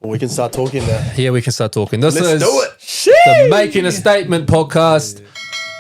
We can start talking now. Yeah, we can start talking. This Let's is do it. the Making a Statement podcast.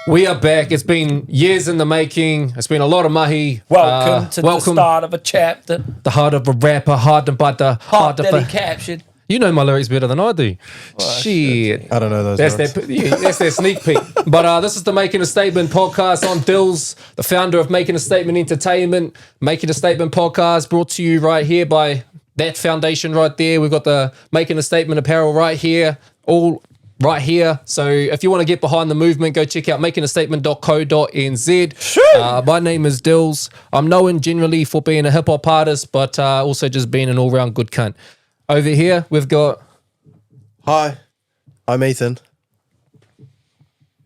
We are back. It's been years in the making. It's been a lot of mahi. Welcome to the start of a chapter. The heart of a rapper, heart and butter, Heart that he captured. You know my lyrics better than I do. Shit. I don't know those That's words. that's their sneak peek. But this is the Making a Statement podcast. I'm Dilz, the founder of Making a Statement Entertainment. Making a Statement podcast brought to you right here by that foundation right there. We've got the Making a Statement apparel right here, all right here. So if you want to get behind the movement, go check out makingastatement.co.nz. My name is Dilz. I'm known generally for being a hip hop artist, but also just being an all round good cunt. Over here, we've got... Hi, I'm Ethan.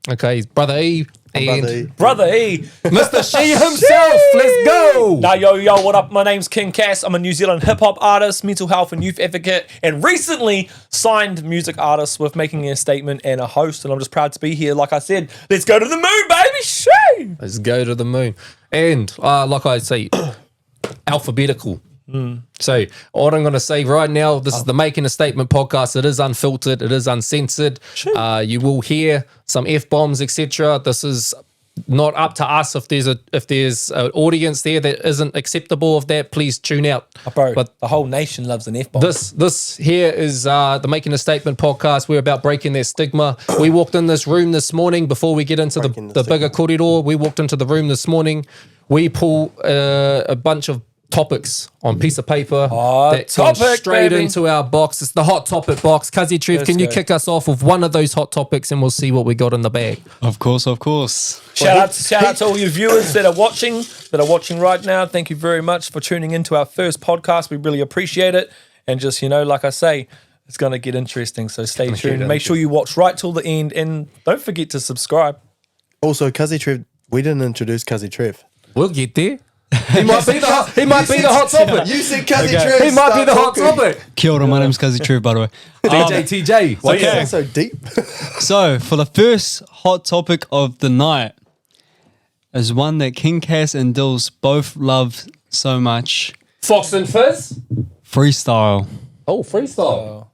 Okay, he's Brother E. And Brother E. Mr. She himself. Let's go. Nah, yo, what up? My name's King Cass. I'm a New Zealand hip-hop artist, mental health and youth advocate, and recently signed music artist with Making a Statement and a host, and I'm just proud to be here. Like I said, let's go to the moon, baby. Shoo! Let's go to the moon. And like I say, alphabetical. So what I'm going to say right now, this is the Making a Statement podcast. It is unfiltered. It is uncensored. You will hear some F-bombs, etc. This is not up to us. If there's an audience there that isn't acceptable of that, please tune out. Bro, but the whole nation loves an F-bomb. This here is the Making a Statement podcast. We're about breaking that stigma. We walked in this room this morning before we get into the bigger kōrero. We walked into the room this morning. We pull a bunch of topics on piece of paper that comes straight into our box. It's the hot topic box. Kazi Trev, can you kick us off with one of those hot topics and we'll see what we got in the bag? Of course. Shout out to all you viewers that are watching right now. Thank you very much for tuning into our first podcast. We really appreciate it. And just, like I say, it's going to get interesting. So stay tuned. Make sure you watch right till the end and don't forget to subscribe. Also, Kazi Trev, we didn't introduce Kazi Trev. We'll get there. He might be the hot topic. You said Kazi Trev. He might be the hot topic. Kia ora, my name's Kazi Trev, by the way. E DJ TeeJay. Why you so deep? So, for the first hot topic of the night is one that King Cass and Dilz both love so much. Fox and Fizz? Freestyle. Oh, freestyle.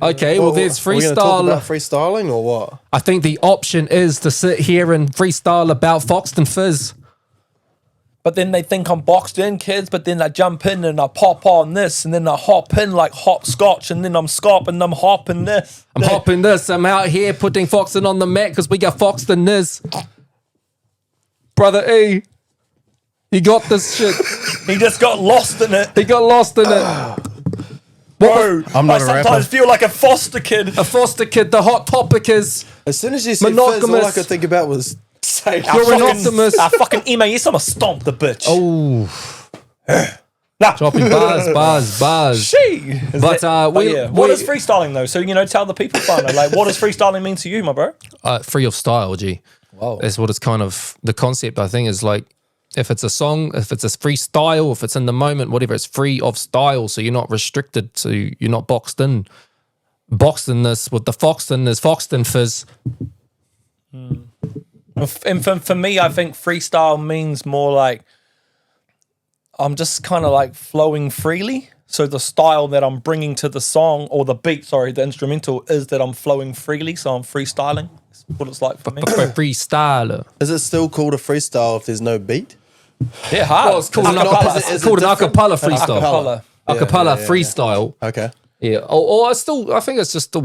Okay, well, there's freestyle. Are we going to talk about freestyling or what? I think the option is to sit here and freestyle about Fox and Fizz. But then they think I'm boxed in, kids, but then I jump in and I pop on this, and then I hop in like hopscotch, and then I'm scop and I'm hopping this. I'm hopping this. I'm out here putting Foxin on the mat because we got Foxed in this. Brother E, you got this shit. He just got lost in it. He got lost in it. Bro, I'm not I a sometimes rapper. feel like a foster kid. A foster kid. The hot topic is As soon as you said Fizz, monogamous. all I could think about was saying, You're an optimist. I fucking MAS, I'm gonna stomp the bitch. Oh, Nah. dropping bars. She. But what is freestyling though? So tell the people, Fano, like, what does freestyling mean to you, my bro? free of style, G. Wow. That's what it's kind of, the concept I think is like, if it's a song, if it's a freestyle, if it's in the moment, whatever, it's free of style. So you're not restricted to, you're not boxed in. Boxed in this with the Foxton, there's Foxton Fizz. And for me, I think freestyle means more like I'm just kind of like flowing freely. So the style that I'm bringing to the song, or the beat, the instrumental, is that I'm flowing freely. So I'm freestyling. That's what it's like for me. Freestyler. is it still called a freestyle if there's no beat? Yeah, hard. Well, it's called an Is it different? acapella freestyle. Acapella. Acapella Yeah. freestyle. Okay. Yeah, or I think it's just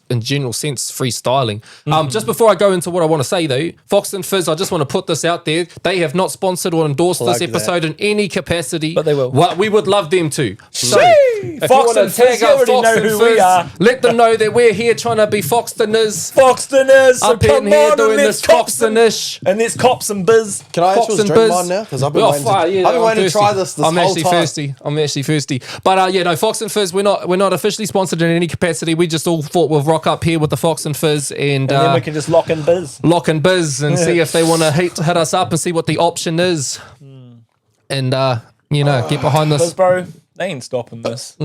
in general sense freestyling. Just before I go into what I want to say though, Fox and Fizz, I just want to put this out there. They have not sponsored or endorsed Plug this episode in any capacity, But they will. Well, we would love them to. So, if Fox you and want to tag Fizz, you out already Fox know and who Fizz, we are. let them know that we're here trying to be Foxtoners. Foxtoners, so Up in come here on, doing and this there's cops and Foxtonish. there's cops and biz. Can I Fox actually and drink Biz. mine now? Because I've been Oh, waiting, fire, yeah, I've been waiting to thirsty. try this I'm whole actually time. thirsty. I'm actually thirsty. But no, Fox and Fizz, we're not officially sponsored in any capacity. We just all thought we'll rock up here with the Fox and Fizz and then we can just lock in biz. lock and biz and see if they want to hit us up and see what the option is. And get behind Biz, this. bro, they ain't stopping this.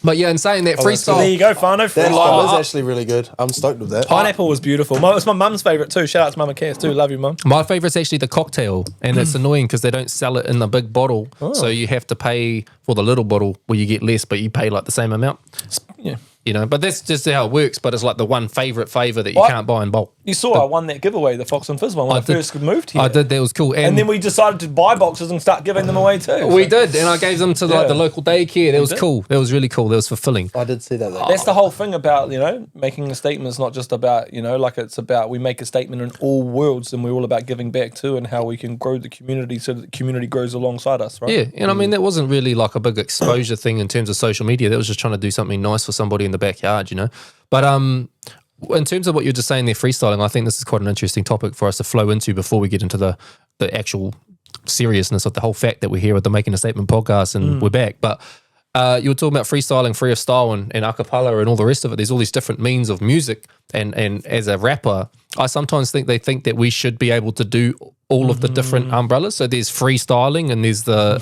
But yeah, in saying that, There freestyle. you go, Fano. That line is Freestyle. actually really good. I'm stoked with that. Pineapple was beautiful. It's my mum's favourite too. Shout out to Mama Cass too. Love you, mum. My favourite's actually the cocktail, and it's annoying because they don't sell it in the big bottle, so you have to pay for the little bottle where you get less, but you pay like the same amount. Yeah. You know, but that's just how it works. But it's like the one favourite flavour that you What? can't buy in bulk. You saw I won that giveaway, the Fox and Fizz one, when I first moved here. I did. That was cool. And then we decided to buy boxes and start giving them away too. we did, and I gave them to like Yeah. the local daycare. That was did. cool. That was really cool. That was fulfilling. I did see that. Though. That's the whole thing about, making a statement is not just about, like it's about we make a statement in all worlds and we're all about giving back too and how we can grow the community so that the community grows alongside us, right? Yeah, and I mean that wasn't really like a big exposure thing in terms of social media. That was just trying to do something nice for somebody in the backyard, you know. But in terms of what you're just saying there, freestyling, I think this is quite an interesting topic for us to flow into before we get into the actual seriousness of the whole fact that we're here with the Making a Statement podcast and we're back. But you were talking about freestyling, free of style, and a cappella and all the rest of it. There's all these different means of music, and as a rapper, I sometimes think they think that we should be able to do all of the different umbrellas. So there's freestyling, and there's the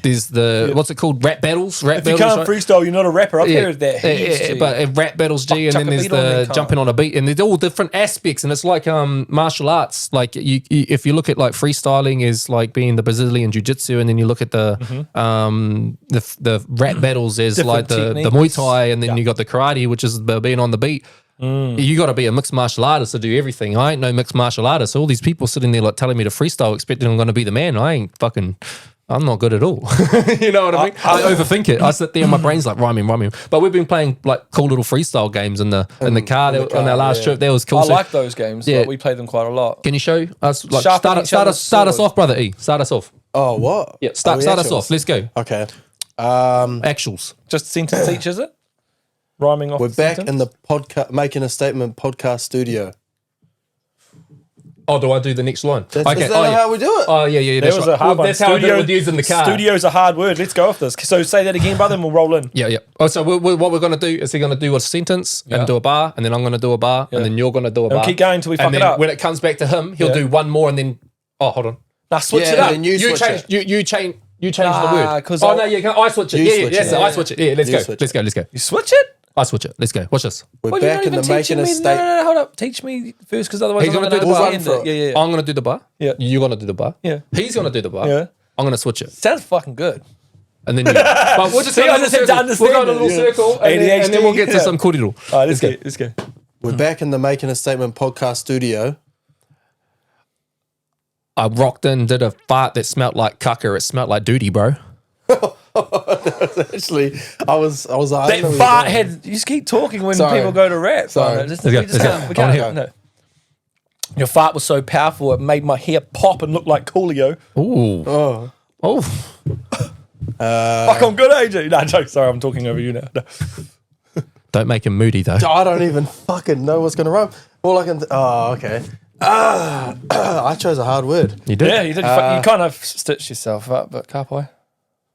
there's the what's it called, rap battles. If you can't freestyle, you're not a rapper. I've heard that. But rap battles, G, and then there's the jumping on a beat, and there's all different aspects, and it's like martial arts. Like you if you look at like freestyling is like being the Brazilian jiu-jitsu, and then you look at the rap battles as Different like the Muay Thai, and then you got the karate, which is being on the beat. You got to be a mixed martial artist to do everything. I ain't no mixed martial artist. So all these people sitting there like telling me to freestyle, expecting I'm going to be the man. I'm not good at all. You know what I mean? I overthink it. I sit there and my brain's like rhyming. But we've been playing like cool little freestyle games in the car on our last trip. That was cool. I like those games. Yeah. Like, we play them quite a lot. Can you show us? Like, Sharpen each start other's us swords. off, brother E. Start us off. Oh, what? Yeah, start us off. Let's go. Okay. Actuals. Just sentence each, is it? Rhyming off. We're the back sentence? in the podcast, Making a Statement podcast studio. Oh, do I do the next line? Is that how we do it? Oh, yeah. That was a hard one. That's how I do it with yous in the car. Studio's a hard word. Let's go off this. So say that again, brother, and we'll roll in. Yeah. Oh, so what we're going to do is he's going to do a sentence and do a bar, and then I'm going to do a bar, and then you're going to do a bar. keep going till we fuck and it then up. when it comes back to him, he'll do one more, and then hold on. Now switch Yeah, it up. and then you switch change. it. You change the word. 'cause Oh no, you can't. I switch it. You Yeah, switch yes, it. I switch it. Yeah, let's You go. switch Let's go. Let's go. You switch it? I switch it. Let's go. Watch this. We're Well, you're back not in the even Making a teaching me. Statement. No, hold up. Teach me first, because otherwise He's I'm going to do the gonna bar. understand it. Yeah. I'm going to do the bar. Yeah. You're going to do the bar. Yeah. He's going to do the bar. Yeah. I'm going to switch it. Sounds fucking good. And then but we'll just See, go in I a just have to circle. understand We'll go in a it, little yeah. circle, and then we'll get to ADHD, some kōrero. All right, let's go. We're back in the Making a Statement podcast studio. I rocked in, did a fart that smelled like caca. It smelled like duty, bro. Actually, I was like, I don't know That where fart you're going. had. You just keep talking when Sorry. people go to rap. Sorry. Fine, just- Let's go, we just let's go. can't- we I wanna can't- hear it. no. Your fart was so powerful, it made my hair pop and look like Coolio. Ooh. Oh. Fuck, I'm good, AJ. No, joke. Sorry, I'm talking over you now. No. Don't make him moody, though. I don't even fucking know what's going to rhyme. All I can... okay. I chose a hard word. You did? Yeah, you did. You kind of stitched yourself up, but Carpoy.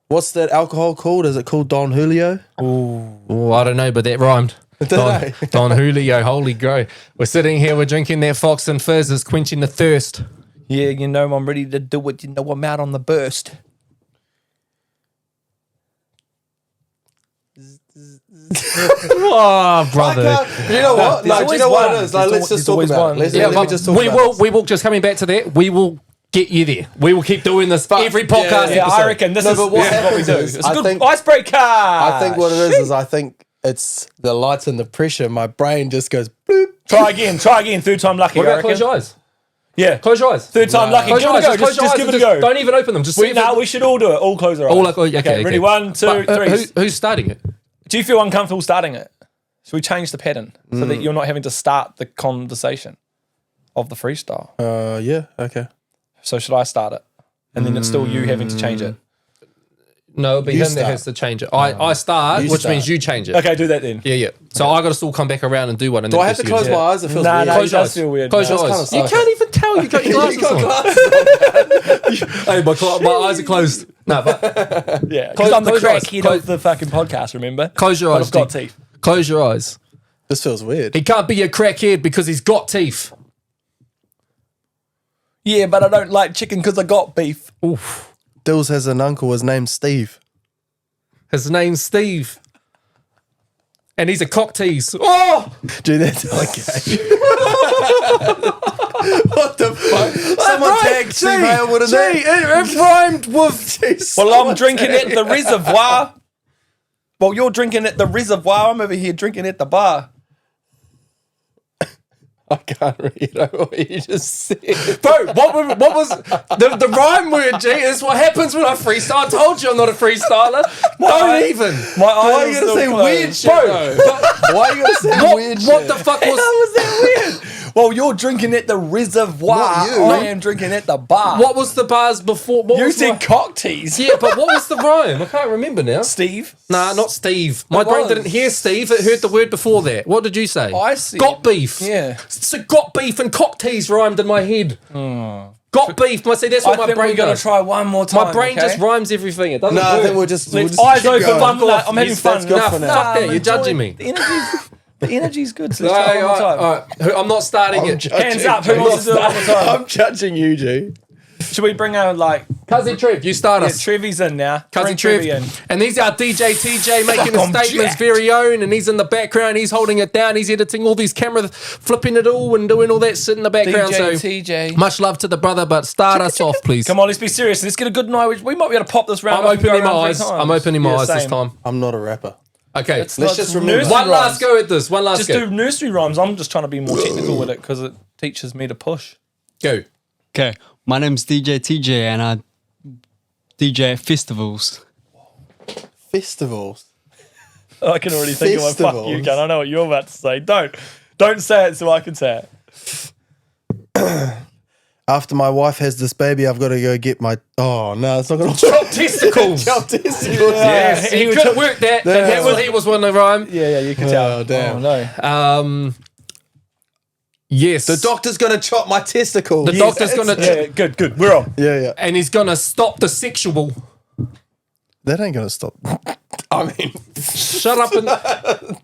What's that alcohol called? Is it called Don Julio? Oh, I don't know, but that rhymed. Don Julio, holy grow. We're sitting here, we're drinking that Fox and Fizz, it's quenching the thirst. Yeah, you know I'm ready to do it. You know I'm out on the burst. Oh, brother. You know what? There's No, do you always know what one. it is? Like, let's There's just talk always about one. it. Let's, Yeah, let but me just talk we about will. this. We will. Just coming back to that. We will get you there. We will keep doing this every podcast. Yeah, episode. I reckon this No, is but what this is what we happens do. is, It's a I good think- icebreaker. I think what it is I think it's the lights and the pressure. My brain just goes bloop. Try again. Third time lucky. What I about close reckon. your eyes? Yeah. Close your eyes. Third time lucky. Close Give your it a eyes. go. Just give it a go. Don't even open them. Just see. We should all do it. All close our eyes. All like, okay. Ready? 1, 2, 3. Who's starting it? Do you feel uncomfortable starting it? Should we change the pattern so that you're not having to start the conversation of the freestyle? Yeah, okay. So should I start it? And then it's still you having to change it. No, it'll be You him that start. has to change it. I start, You which start. means you change it. Okay, do that then. Yeah. So I got to still come back around and do one. And Do then I have to just close use my it. eyes? It feels Nah, weird. nah, Close it your does eyes. feel weird. Close your Nah. eyes. kinda You sucks. can't even tell you got your glasses got on. glasses Hey, my eyes are closed. No, but Yeah, because I'm the close your eyes. crackhead of the fucking podcast, remember? close your But eyes. I've got Steve. teeth. Close your eyes. This feels weird. He can't be a crackhead because he's got teeth. Yeah, but I don't like chicken because I got beef. Oof. Dilz has an uncle. His name's Steve. His name's Steve. And these are cock tees. Oh! Dude, that's okay. What the fuck? Someone tag Steve Hale with a It rhymed with... Well, I'm drinking at the reservoir. Well, you're drinking at the reservoir. I'm over here drinking at the bar. I can't read what you just said. Bro, what was the rhyme word, G? Is what happens when I freestyle. I told you I'm not a freestyler. Don't even. My Why are eyes you going to say still weird closed. shit, though? Why are you going to say weird shit? What the fuck was... How was that weird? Well, you're drinking at the reservoir. Not you. I am drinking at the bar. What was the bars before? What You was said my- cock tease. Yeah, but what was the rhyme? I can't remember now. Steve. Nah, not Steve. My It brain was. didn't hear Steve. It heard the word before that. What did you say? I said- Got beef. Yeah. So got beef and cock tease rhymed in my head. Got beef. I say that's I what my think brain we're going to does. try one more time. My brain okay? just rhymes everything. It doesn't No, I work. think we'll just Eyes keep open. going. Fuck off. I'm having Yes, fun. that's good for now. Fuck that, I'm you're judging me. The energy's good. So All let's try right, one more time. all right. I'm not starting it. Hands up. Who wants to do it one more time? I'm judging you, G. Should we bring out like... Cousin Trev, you start Yeah, us. Trevy's in now. Cousin Bring Trev. Trevy in. And these are DJ TeeJay making Fuck, a I'm statement's jacked. very own, and he's in the background, he's holding it down, he's editing all these cameras, flipping it all and doing all that shit in the background. DJ So TeeJay. much love to the brother, but start us off, please. Come on, let's be serious. Let's get a good night. We might be able to pop this round. I'm off and go opening my around 3 eyes. times. I'm opening my Yeah, eyes this same. time. I'm not a rapper. Okay. Let's just remember- nursery One last rhymes. go at this. One last Just go. do nursery rhymes. I'm just trying to be more technical with it because it teaches me to push. Go. Okay, my name's DJ TeeJay and I DJ at festivals. Festivals. I can already think of my fuck you, Festivals. gun. I know what you're about to say. Don't say it so I can say it. After my wife has this baby, I've got to go get my... Oh, no, it's not going to... Drop testicles. Drop testicles. Yes, he he was- couldn't work that. He was one of the rhyme. Yeah, you can tell. Oh, damn. Oh, no. Yes. The doctor's going to chop my testicles. The doctor's going to... Yeah, good. We're on. Yeah. And he's going to stop the sexual... That ain't going to stop. I mean... Shut up and...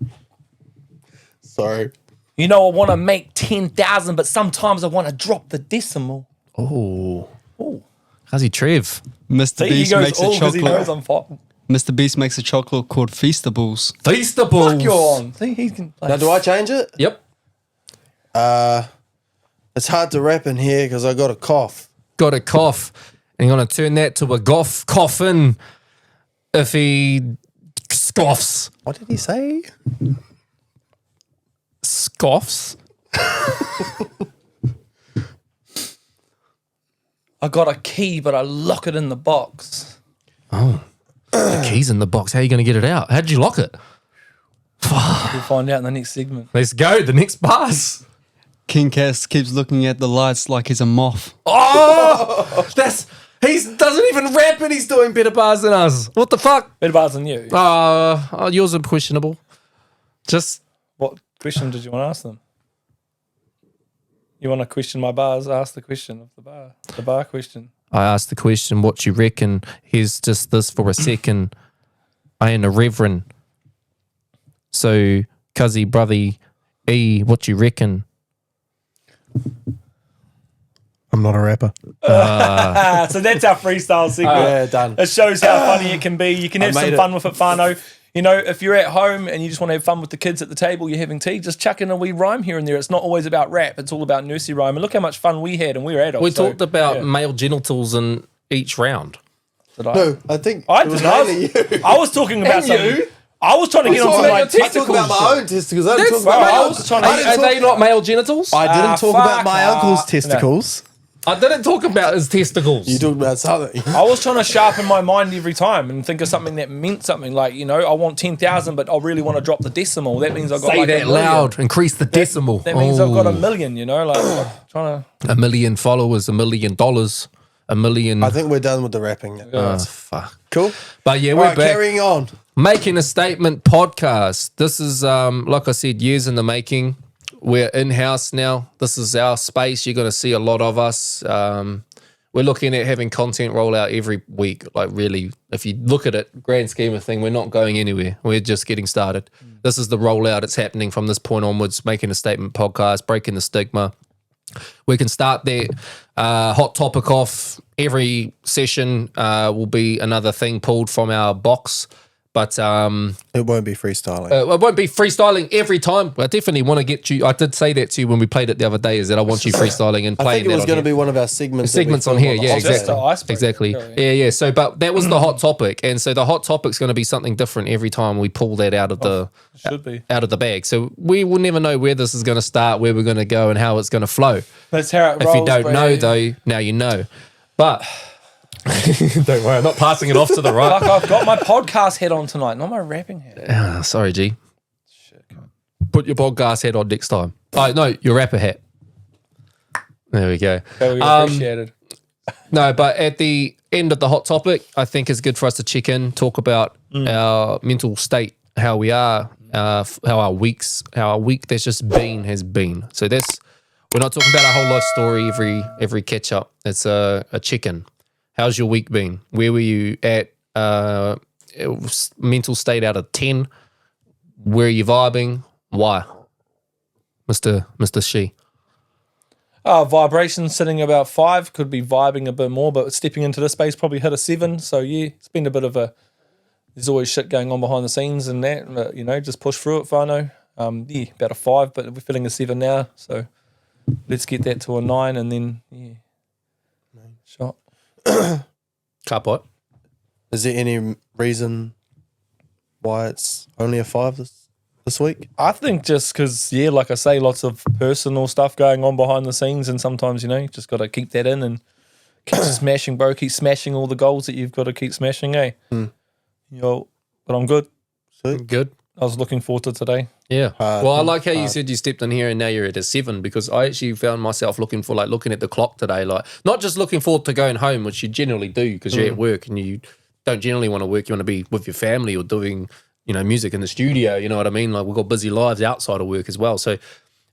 Sorry. You know, I want to make 10,000, but sometimes I want to drop the decimal. Oh. How's he, Trev? Mr. See, he Beast goes makes a all because he knows chocolate. I'm fucking. Mr. Beast makes a chocolate called Feastables. Feastables. Fuck you on. See, he can play. Now, do I change it? Yep. It's hard to rap in here because I got a cough. Got a cough. And you're going to turn that to a coffin if he scoffs. What did he say? Scoffs? I got a key, but I lock it in the box. The key's in the box. How are you going to get it out? How did you lock it? We'll find out in the next segment. Let's go. The next bars. King Cass keeps looking at the lights like he's a moth. Oh, he doesn't even rap and he's doing better bars than us. What the fuck? Better bars than you. Yours are questionable. Just What question did you want to ask them? You want to question my bars? Ask the question of the bar. The bar question. I asked the question, what you reckon? Here's just this for a second. I ain't a reverend. So, cuzzy, brothy, what you reckon? I'm not a rapper. So that's our freestyle segment. Yeah, done. It shows how funny it can be. You can have made some it. fun with it, Fano. You know, if you're at home and you just want to have fun with the kids at the table, you're having tea, just chuck in a wee rhyme here and there. It's not always about rap. It's all about nursery rhyme. And look how much fun we had and we were adults. We so, talked about yeah. male genitals in each round. Did I? No, I think I it was did not. mainly you. I was talking about And something. you. I was trying to get I onto talk my about- I talk about my own testicles. I didn't talk about well, my I own. was trying to- I didn't Are talk- they not male genitals? I didn't talk about my fuck uncle's off. testicles. I didn't talk about his testicles. You talked about something. I was trying to sharpen my mind every time and think of something that meant something. Like, you know, I want 10,000, but I really want to drop the decimal. That means I've got Say like that a million. loud. Increase the decimal. That means I've got a Oh. million, you know, like trying to. 1 million followers, $1 million, $1 million. I think we're done with the rapping now. Fuck. Cool. But yeah, All we're right, back. carrying on. Making a Statement podcast. This is, like I said, years in the making. We're in-house now. This is our space. You're going to see a lot of us. We're looking at having content roll out every week. Like really, if you look at it, grand scheme of thing, we're not going anywhere. We're just getting started. This is the rollout. It's happening from this point onwards. Making a Statement podcast, breaking the stigma. We can start that hot topic off. Every session will be another thing pulled from our box. But It won't be freestyling. it won't be freestyling every time. I definitely want to get you. I did say that to you when we played it the other day. Is that I want you freestyling and I playing. think it was that going on to here. be one of our segments. that we Segments on film here, the yeah, hot exactly. Just the icebreaker. Exactly. Yeah. So, but that was the hot topic, and so the hot topic's going to be something different every time we pull that out of the Should be. out of the bag. So we will never know where this is going to start, where we're going to go, and how it's going to flow. That's how it If rolls. you don't know, Brady. though, now you know. But don't worry, I'm not passing it off to the right. Fuck, I've got my podcast hat on tonight, not my rapping hat. Sorry, G. Put your podcast hat on next time. Oh, no, your rapper hat. There we go. So we appreciate it. No, but at the end of the hot topic, I think it's good for us to check in, talk about our mental state, how we are, how our week that's just been has been. So that's, we're not talking about our whole life story every catch up. It's a check-in. How's your week been? Where were you at? Mental state out of 10. Where are you vibing? Why, Mr. She? Vibration sitting about 5, could be vibing a bit more, but stepping into this space probably hit a 7. So yeah, it's been a bit of a, there's always shit going on behind the scenes and that, but, just push through it, whānau. Yeah, about a 5, but we're feeling a 7 now. So let's get that to a 9 and then, yeah, shot. Carpot. Is there any reason why it's only a 5 this week? I think just because, yeah, like I say, lots of personal stuff going on behind the scenes, and sometimes, you just got to keep that in and keep smashing, bro. Keep smashing all the goals that you've got to keep smashing, eh? But I'm good. Good. I was looking forward to today. Yeah. Well, I like how you said you stepped in here and now you're at a 7, because I actually found myself looking at the clock today, like not just looking forward to going home, which you generally do because you're at work and you don't generally want to work. You want to be with your family or doing, music in the studio. You know what I mean? Like we've got busy lives outside of work as well. So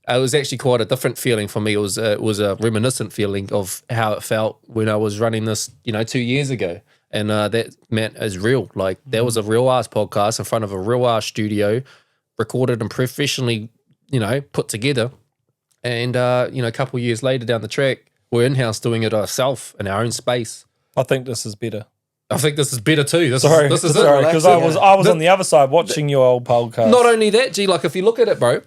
it was actually quite a different feeling for me. It was a reminiscent feeling of how it felt when I was running this, 2 years ago. And that meant is real. Like there was a real ass podcast in front of a real ass studio, recorded and professionally, put together. And a couple of years later down the track, we're in house doing it ourselves in our own space. I think this is better. I think this is better too. This Sorry, is it. because I was on the other side watching your old podcast. Not only that, G, like if you look at it, bro,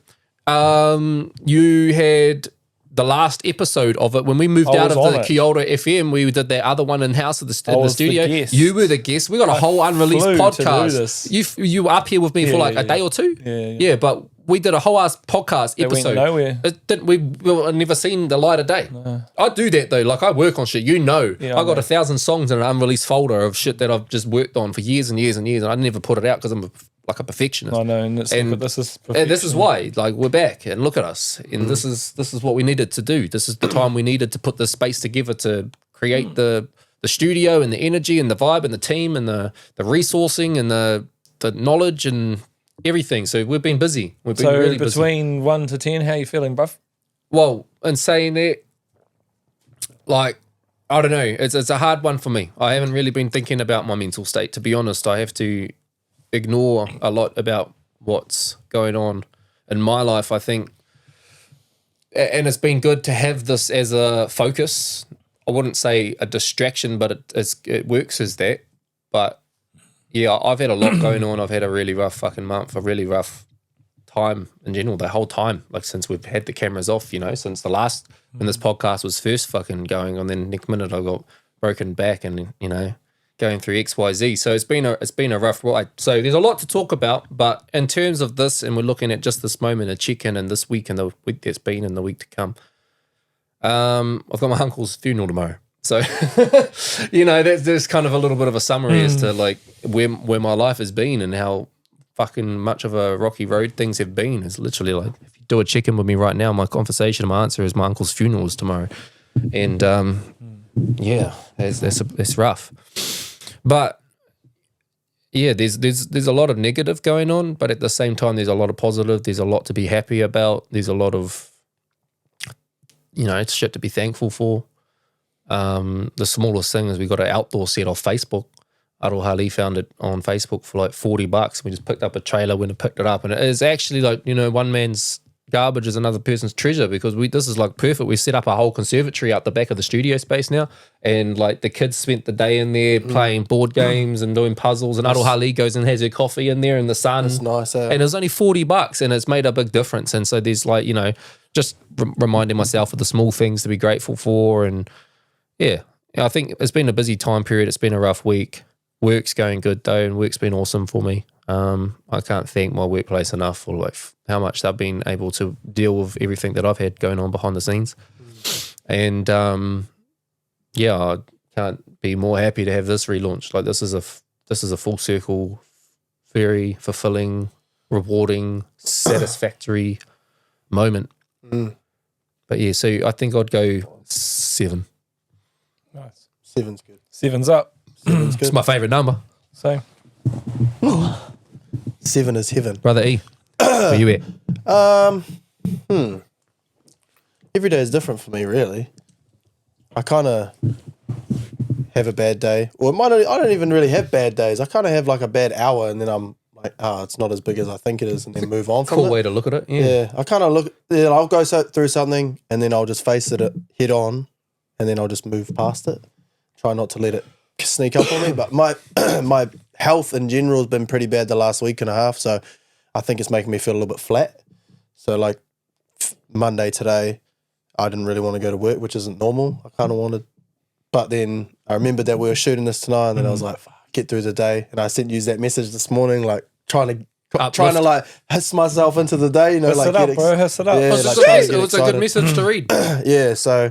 you had the last episode of it when we moved out of the Kōrero FM. We did that other one in house in the studio. The guest. You were the guest. We got a whole unreleased flew to podcast. do this. You were up here with me for like a day or two. Yeah. But we did a whole ass podcast episode. Went nowhere. We've never seen the light of day. I do that though. Like I work on shit. I got 1,000 songs in an unreleased folder of shit that I've just worked on for years and years and years, and I never put it out because I'm like a perfectionist. I know, and this is and this is why, like, we're back and look at us, and this is what we needed to do. This is the time we needed to put this space together to create the studio and the energy and the vibe and the team and the resourcing and the knowledge and everything. So we've been busy. We've been really busy. Between 1 to 10, how you feeling, bruv? Well, in saying that, like, I don't know. It's a hard one for me. I haven't really been thinking about my mental state. To be honest, I have to ignore a lot about what's going on in my life, I think. And it's been good to have this as a focus. I wouldn't say a distraction, but it works as that. But yeah, I've had a lot going on. I've had a really rough fucking month, a really rough time in general, the whole time, like since we've had the cameras off, since the last, when this podcast was first fucking going, and then next minute I got broken back and, going through XYZ. So it's been a rough ride. So there's a lot to talk about, but in terms of this, and we're looking at just this moment, a check-in and this week and the week that's been and the week to come. I've got my uncle's funeral tomorrow. So, there's kind of a little bit of a summary as to like where my life has been and how fucking much of a rocky road things have been. It's literally like, if you do a check-in with me right now, my conversation, my answer is my uncle's funeral is tomorrow. And yeah, it's rough. But yeah, there's a lot of negative going on, but at the same time, there's a lot of positive. There's a lot to be happy about. There's a lot of, it's shit to be thankful for. The smallest thing is we got an outdoor set off Facebook. Arohali found it on Facebook for like $40. We just picked up a trailer, went and picked it up, and it is actually like, one man's garbage is another person's treasure, because this is like perfect. We set up a whole conservatory out the back of the studio space now, and like the kids spent the day in there playing board games and doing puzzles, and Arohali goes and has her coffee in there in the sun. It's nice, and it was only $40 and it's made a big difference. And so there's like, just reminding myself of the small things to be grateful for. And yeah, I think it's been a busy time period. It's been a rough week. Work's going good though, and work's been awesome for me. I can't thank my workplace enough for like how much they've been able to deal with everything that I've had going on behind the scenes. And yeah, I can't be more happy to have this relaunched. Like this is a full circle, very fulfilling, rewarding, satisfactory moment. But yeah, so I think I'd go 7. Nice. 7's good. 7's up. 7's good. It's my favourite number. So 7 is heaven. Brother E, where you at? Every day is different for me, really. I kind of have a bad day. Or I don't even really have bad days. I kind of have like a bad hour and then I'm like, it's not as big as I think it is, and then move on from it. Cool way to look at it. Yeah, I kind of I'll go through something and then I'll just face it head on and then I'll just move past it. Try not to let it sneak up on me. But my health in general has been pretty bad the last week and a half, so I think it's making me feel a little bit flat. So like Monday today, I didn't really want to go to work, which isn't normal. I kind of wanted, but then I remembered that we were shooting this tonight, and then I was like, get through the day. And I sent you that message this morning, like trying to like hiss myself into the day, hiss like it up, bro. Hiss it up. Yeah, It's a good message to read. Yeah, so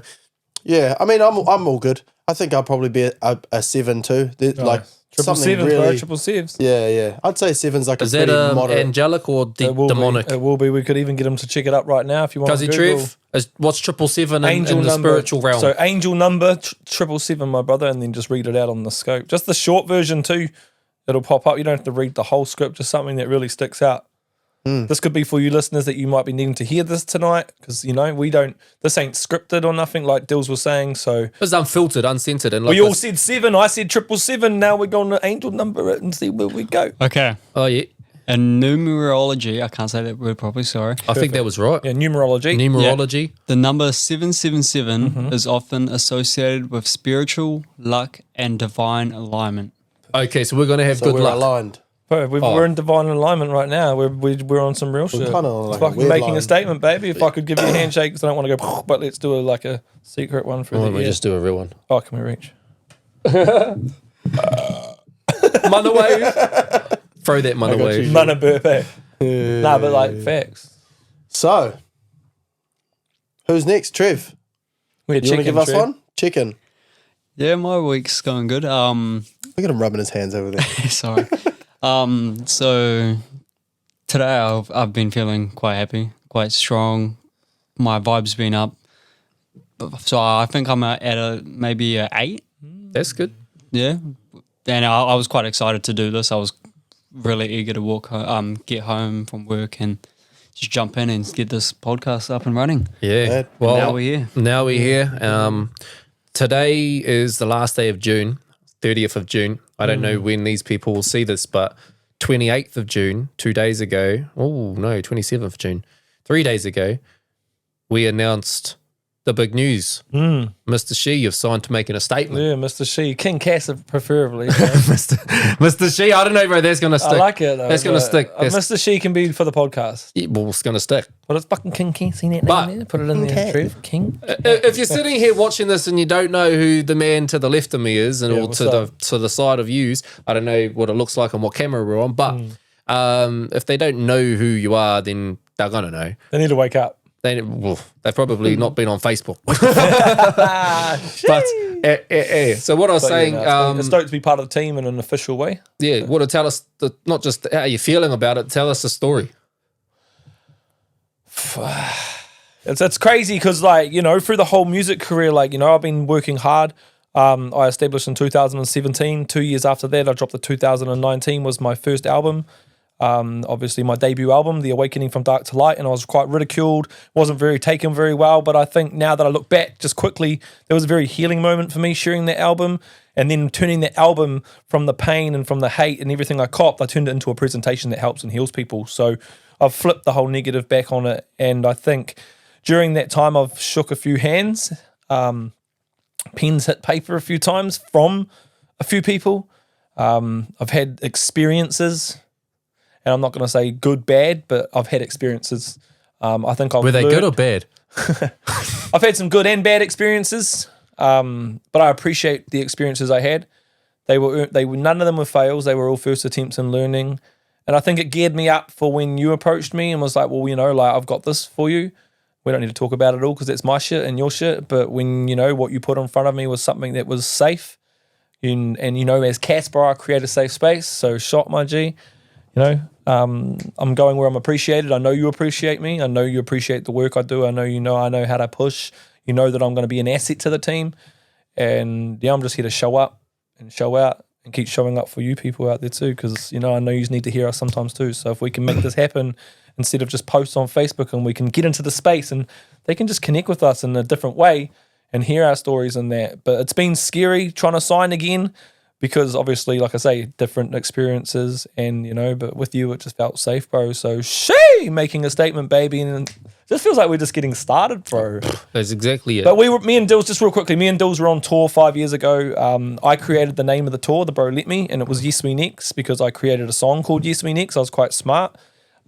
yeah, I mean, I'm all good. I think I'll probably be a 7 too. Like triple something 7s, really, bro. Triple 7s. Yeah. I'd say 7's like Is a that pretty moderate. angelic or demonic? It will be. We could even get him to check it up right now if you want. Cuzzy Trev, what's 777 in the spiritual realm? So angel number 777, my brother, and then just read it out on the scope. Just the short version too. It'll pop up. You don't have to read the whole script. Just something that really sticks out. This could be for you listeners that you might be needing to hear this tonight, because we don't. This ain't scripted or nothing, like Dilz was saying. So it's unfiltered, uncensored, and like we all said 7. I said 777. Now we're going to angel number it and see where we go. Okay. Oh yeah. In numerology, I can't say that word properly, sorry. I think that was right. Yeah, numerology. Numerology. Yeah. The number 777 is often associated with spiritual, luck, and divine alignment. Okay, so we're going to have good we're luck. aligned. Bro, we're in divine alignment right now. We're on some real shit. kinda on It's like a fucking weird making line. a statement, baby. If I could give you a handshake, because I don't want to go, but let's do a secret one for Why the don't we year. just do a real one? Oh, can we reach? Mana wave. Throw that mana wave. Mana burpe. Nah, but like facts. So, who's next? Trev, We're you want to give us one? Chicken. Yeah, my week's going good. Look at him rubbing his hands over there. Sorry. So today I've been feeling quite happy, quite strong. My vibe's been up. So I think I'm at maybe a 8. That's good. Yeah. And I was quite excited to do this. I was really eager to get home from work and just jump in and get this podcast up and running. Yeah. Well, now we're here. Now we're here. Today is the last day of June, 30th of June. I don't know when these people will see this, but 28th of June, 2 days ago, 27th of June, 3 days ago, we announced the big news. Mr. She, you've signed to making a statement. Yeah, Mr. She. King Cass, preferably. Mr. She, I don't know, bro. That's going to stick. I like it, though. That's going to stick. Mr. She can be for the podcast. Yeah, well, it's going to stick. But it's fucking King Cass. See that But- name there? Put it in there, Trev. King. If you're sitting here watching this and you don't know who the man to the left of me is, and Yeah, or what's to the side of yous, I don't know what it looks like and what camera we're on. But if they don't know who you are, then they're gonna know. They need to wake up. They've probably not been on Facebook. But so what I was saying, it's stoked to be part of the team in an official way. yeah, what to tell us not just how you're feeling about it, tell us the story. It's crazy because, through the whole music career, I've been working hard. I established in 2017. 2 years after that, I dropped the 2019 was my first album. Obviously my debut album, The Awakening from Dark to Light, and I was quite ridiculed, wasn't taken very well, but I think now that I look back just quickly, there was a very healing moment for me sharing that album, and then turning that album from the pain and from the hate and everything I copped, I turned it into a presentation that helps and heals people. So I've flipped the whole negative back on it. And I think during that time I've shook a few hands, pens hit paper a few times from a few people. I've had experiences, and I'm not going to say good, bad, but I've had experiences. I think I've Were they learned, good or bad? I've had some good and bad experiences, but I appreciate the experiences I had. They were none of them were fails. They were all first attempts in learning, and I think it geared me up for when you approached me and was like, well, like I've got this for you. We don't need to talk about it all because it's my shit and your shit. But when what you put in front of me was something that was safe, and as Casper, I create a safe space. So shot my G, I'm going where I'm appreciated. I know you appreciate me. I know you appreciate the work I do. I know I know how to push. You know that I'm going to be an asset to the team, and I'm just here to show up and show out and keep showing up for you people out there too, because I know you need to hear us sometimes too. So if we can make this happen instead of just posts on Facebook, and we can get into the space and they can just connect with us in a different way and hear our stories and that. But it's been scary trying to sign again, because obviously, like I say, different experiences, and but with you it just felt safe, bro. So making a statement, baby, and it just feels like we're just getting started, bro. That's exactly it. But me and Dilz, just real quickly, me and Dilz were on tour 5 years ago. I created the name of the tour, the Bro Let Me, and it was Yes We Next, because I created a song called Yes We Next. I was quite smart.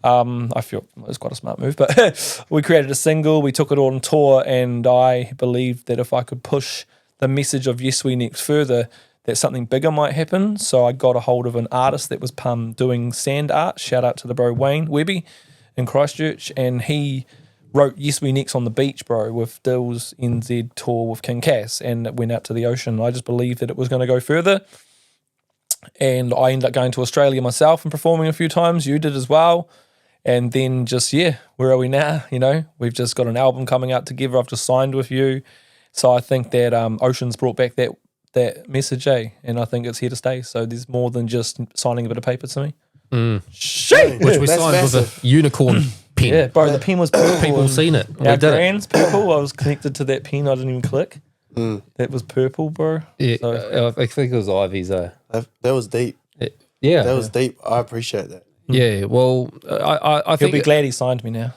I feel it was quite a smart move, but we created a single, we took it on tour, and I believed that if I could push the message of Yes We Next further, that something bigger might happen. So I got a hold of an artist that was doing sand art. Shout out to the bro Wayne Webby in Christchurch, and he wrote Yes We Next on the beach, bro, with Dilz NZ tour with King Cass, and it went out to the ocean. I just believed that it was going to go further, and I ended up going to Australia myself and performing a few times. You did as well. And then where are we now? We've just got an album coming out together. I've just signed with you. So I think that Ocean's brought back that message, and I think it's here to stay. So there's more than just signing a bit of paper to me. Which we That's signed massive. with a unicorn pen. Yeah, bro, the pen was purple. People seen it. We Our did it. grand's purple. I was connected to that pen. I didn't even click. That was purple, bro. Yeah, So, I think it was Ivy's. That was deep. Yeah, That was deep. I appreciate that. yeah. Well, I he'll think be glad he signed me now.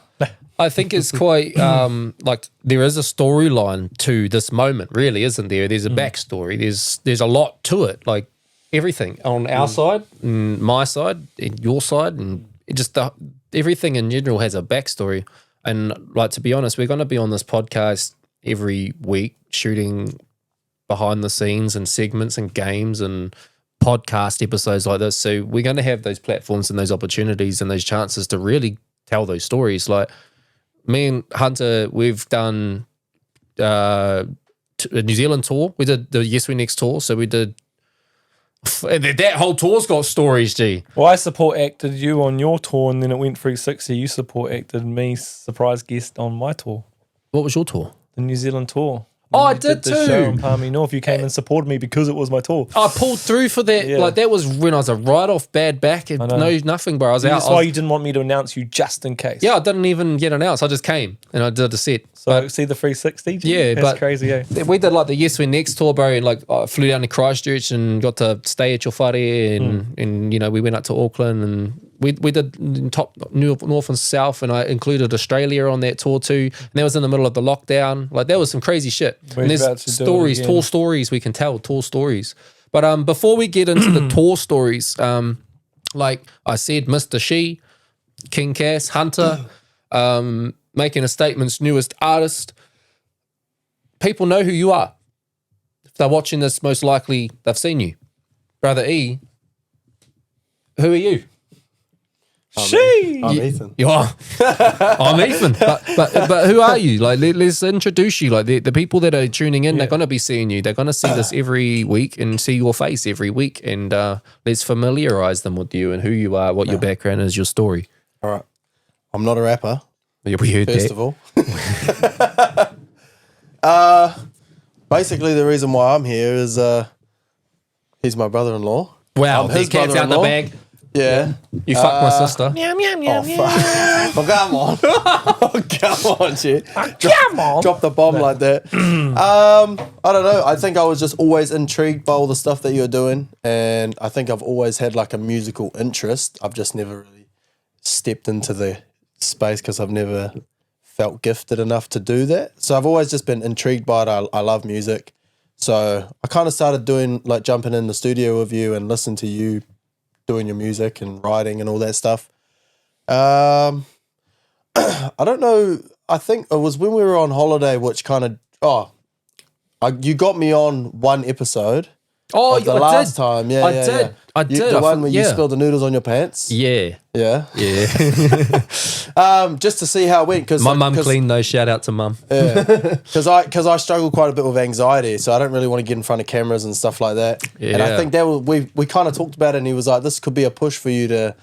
I think it's quite like there is a storyline to this moment, really, isn't there? There's a backstory. There's a lot to it, like everything on our side, and my side, and your side, and everything in general has a backstory. And like, to be honest, we're going to be on this podcast every week, shooting behind the scenes and segments and games and podcast episodes like this. So we're going to have those platforms and those opportunities and those chances to really tell those stories. Like, me and Hunter, we've done a New Zealand tour. We did the Yes We Next tour. So we did, and that whole tour's got stories, G. Well, I support acted you on your tour, and then it went 360. You support acted me, surprise guest on my tour, What was your tour? the New Zealand tour. Oh, I We did the show in too. Palmy North. You came and supported me because it was my tour. I pulled through for that. Yeah. Like, that was when I was a write-off bad back. And know. nothing, bro. I was out. That's why you didn't want me to announce you just in case. Yeah, I didn't even get announced. I just came and I did a set. So see the 360? Yeah, That's but- crazy, eh? We did like the Yes We Next tour, bro, and like I flew down to Christchurch and got to stay at your whare, and we went up to Auckland, and we did top north and south, and I included Australia on that tour too. And that was in the middle of the lockdown. Like, that was some crazy shit. We're And there's about to do it stories, again. tour stories we can tell, tour stories. But before we get into the tour stories, like I said, Mr. She, King Cass, Hunter, making a statement's newest artist. People know who you are. If they're watching this, most likely they've seen you. Brother E, who are you? I'm Ethan. You are. I'm Ethan. But who are you? Like, let's introduce you. Like, the people that are tuning in, they're going to be seeing you. They're going to see this every week and see your face every week. And let's familiarize them with you and who you are, what your background is, your story. All right. I'm not a rapper, Yeah, we heard first that. of all. Basically, the reason why I'm here is he's my brother-in-law. Wow, I'm the his cat's out the brother-in-law. bag. Yeah. You fucked my sister. Oh, fuck. Oh, come on. Oh, come on, shit. Come on. Drop the bomb like that. I don't know. I think I was just always intrigued by all the stuff that you're doing. And I think I've always had like a musical interest. I've just never really stepped into the space because I've never felt gifted enough to do that. So I've always just been intrigued by it. I love music. So I kind of started doing like jumping in the studio with you and listen to you doing your music and writing and all that stuff. I don't know. I think it was when we were on holiday, which kind of, you got me on one episode. Oh, the I last did. time. Yeah, I yeah, did. yeah. I did. The one where you spilled the noodles on your pants. Yeah. Yeah. Yeah. Just to see how it went. Cause My mum cleaned those. Shout out to mum. Yeah. Because I struggle quite a bit with anxiety, so I don't really want to get in front of cameras and stuff like that. Yeah. And I think that we kind of talked about it, and he was like, this could be a push for you to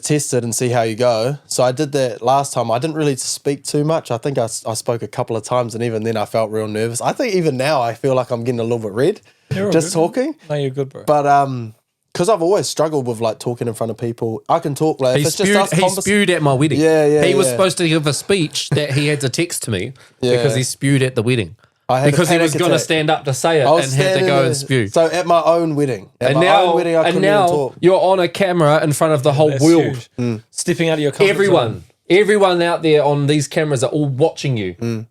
test it and see how you go. So I did that last time. I didn't really speak too much. I think I spoke a couple of times, and even then I felt real nervous. I think even now I feel like I'm getting a little bit red just talking. No, you're good, bro. But because I've always struggled with like talking in front of people. I can talk like if it's just us he spewed at my wedding. Yeah. He was supposed to give a speech that he had to text to me because he spewed at the wedding. Because he was going to stand up to say it and had to go and spew. So at my own wedding. I couldn't even talk. You're on a camera in front of the whole world. Stepping out of your comfort zone. Everyone out there on these cameras are all watching you.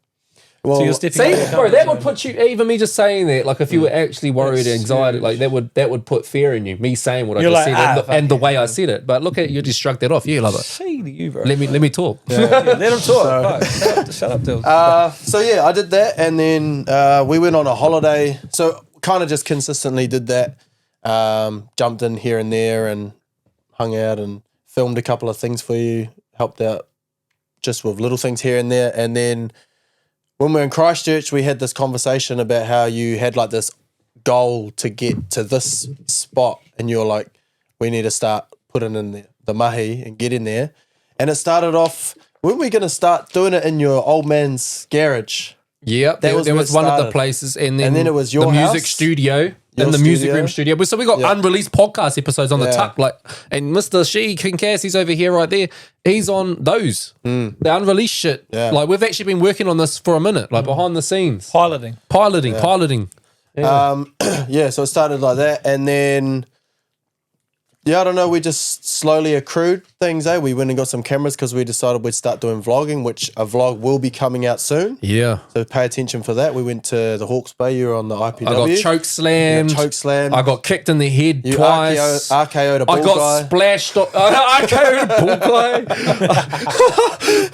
Well, So you're stepping out of your See, bro, comfort that zone. would put you. Even me just saying that, like, if you were actually worried, anxiety, like that would put fear in you. Me saying what I You're just like, said and the way I said it. But look at you, just shrugged that off. You love it. Shady you, bro. Let me talk. Yeah, let him talk. Fuck. Shut up, Dilz. so yeah, I did that, and then we went on a holiday. So kind of just consistently did that. Jumped in here and there and hung out and filmed a couple of things for you. Helped out just with little things here and there, and then when we were in Christchurch, we had this conversation about how you had like this goal to get to this spot, and you're like, we need to start putting in the mahi and get in there. And it started off, weren't we going to start doing it in your old man's garage? Yep, there was one of the places, and then it was your the music house? studio. Your In the music studio? room studio. So we got unreleased podcast episodes on the tuck. Like, and Mr. She King Cass, he's over here right there. He's on those. The unreleased shit. Yeah. Like, we've actually been working on this for a minute, like behind the scenes. Piloting. Piloting. So it started like that, and then I don't know, we just slowly accrued things, We went and got some cameras because we decided we'd start doing vlogging, which a vlog will be coming out soon. Yeah. So pay attention for that. We went to the Hawke's Bay, you were on the IPW. I got choke slammed. I got kicked in the head you twice. RKO'd a bull I got guy. splashed off. I RKO'd a bull guy.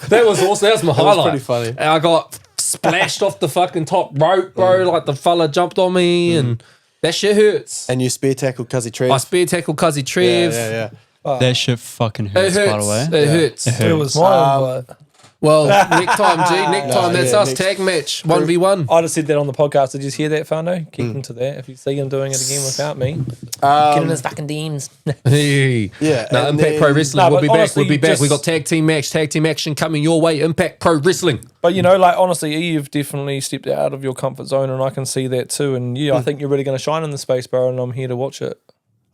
That was awesome. That was my highlight. was pretty funny. And I got splashed off the fucking top rope, bro. Like the fella jumped on me and that shit hurts. And you spear tackled Cuzzy Trev. I spear tackled Cuzzy Trev. Yeah. That shit fucking It hurts, hurts. by the way. It hurts. It was mine, but Well, next time, G. Next time. That's us. next- Tag match. 1v1. I just said that on the podcast. Did you hear that, Fano? Keep him to that. If you see him doing it again without me, get in his fucking DMs. Hey. Yeah, No, and Impact Pro then- Wrestling. No, We'll but be back. honestly, We'll be back. just- We got tag team action coming your way. Impact Pro Wrestling. But you know, like honestly, you've definitely stepped out of your comfort zone, and I can see that too. And I think you're really going to shine in the space, bro. And I'm here to watch it.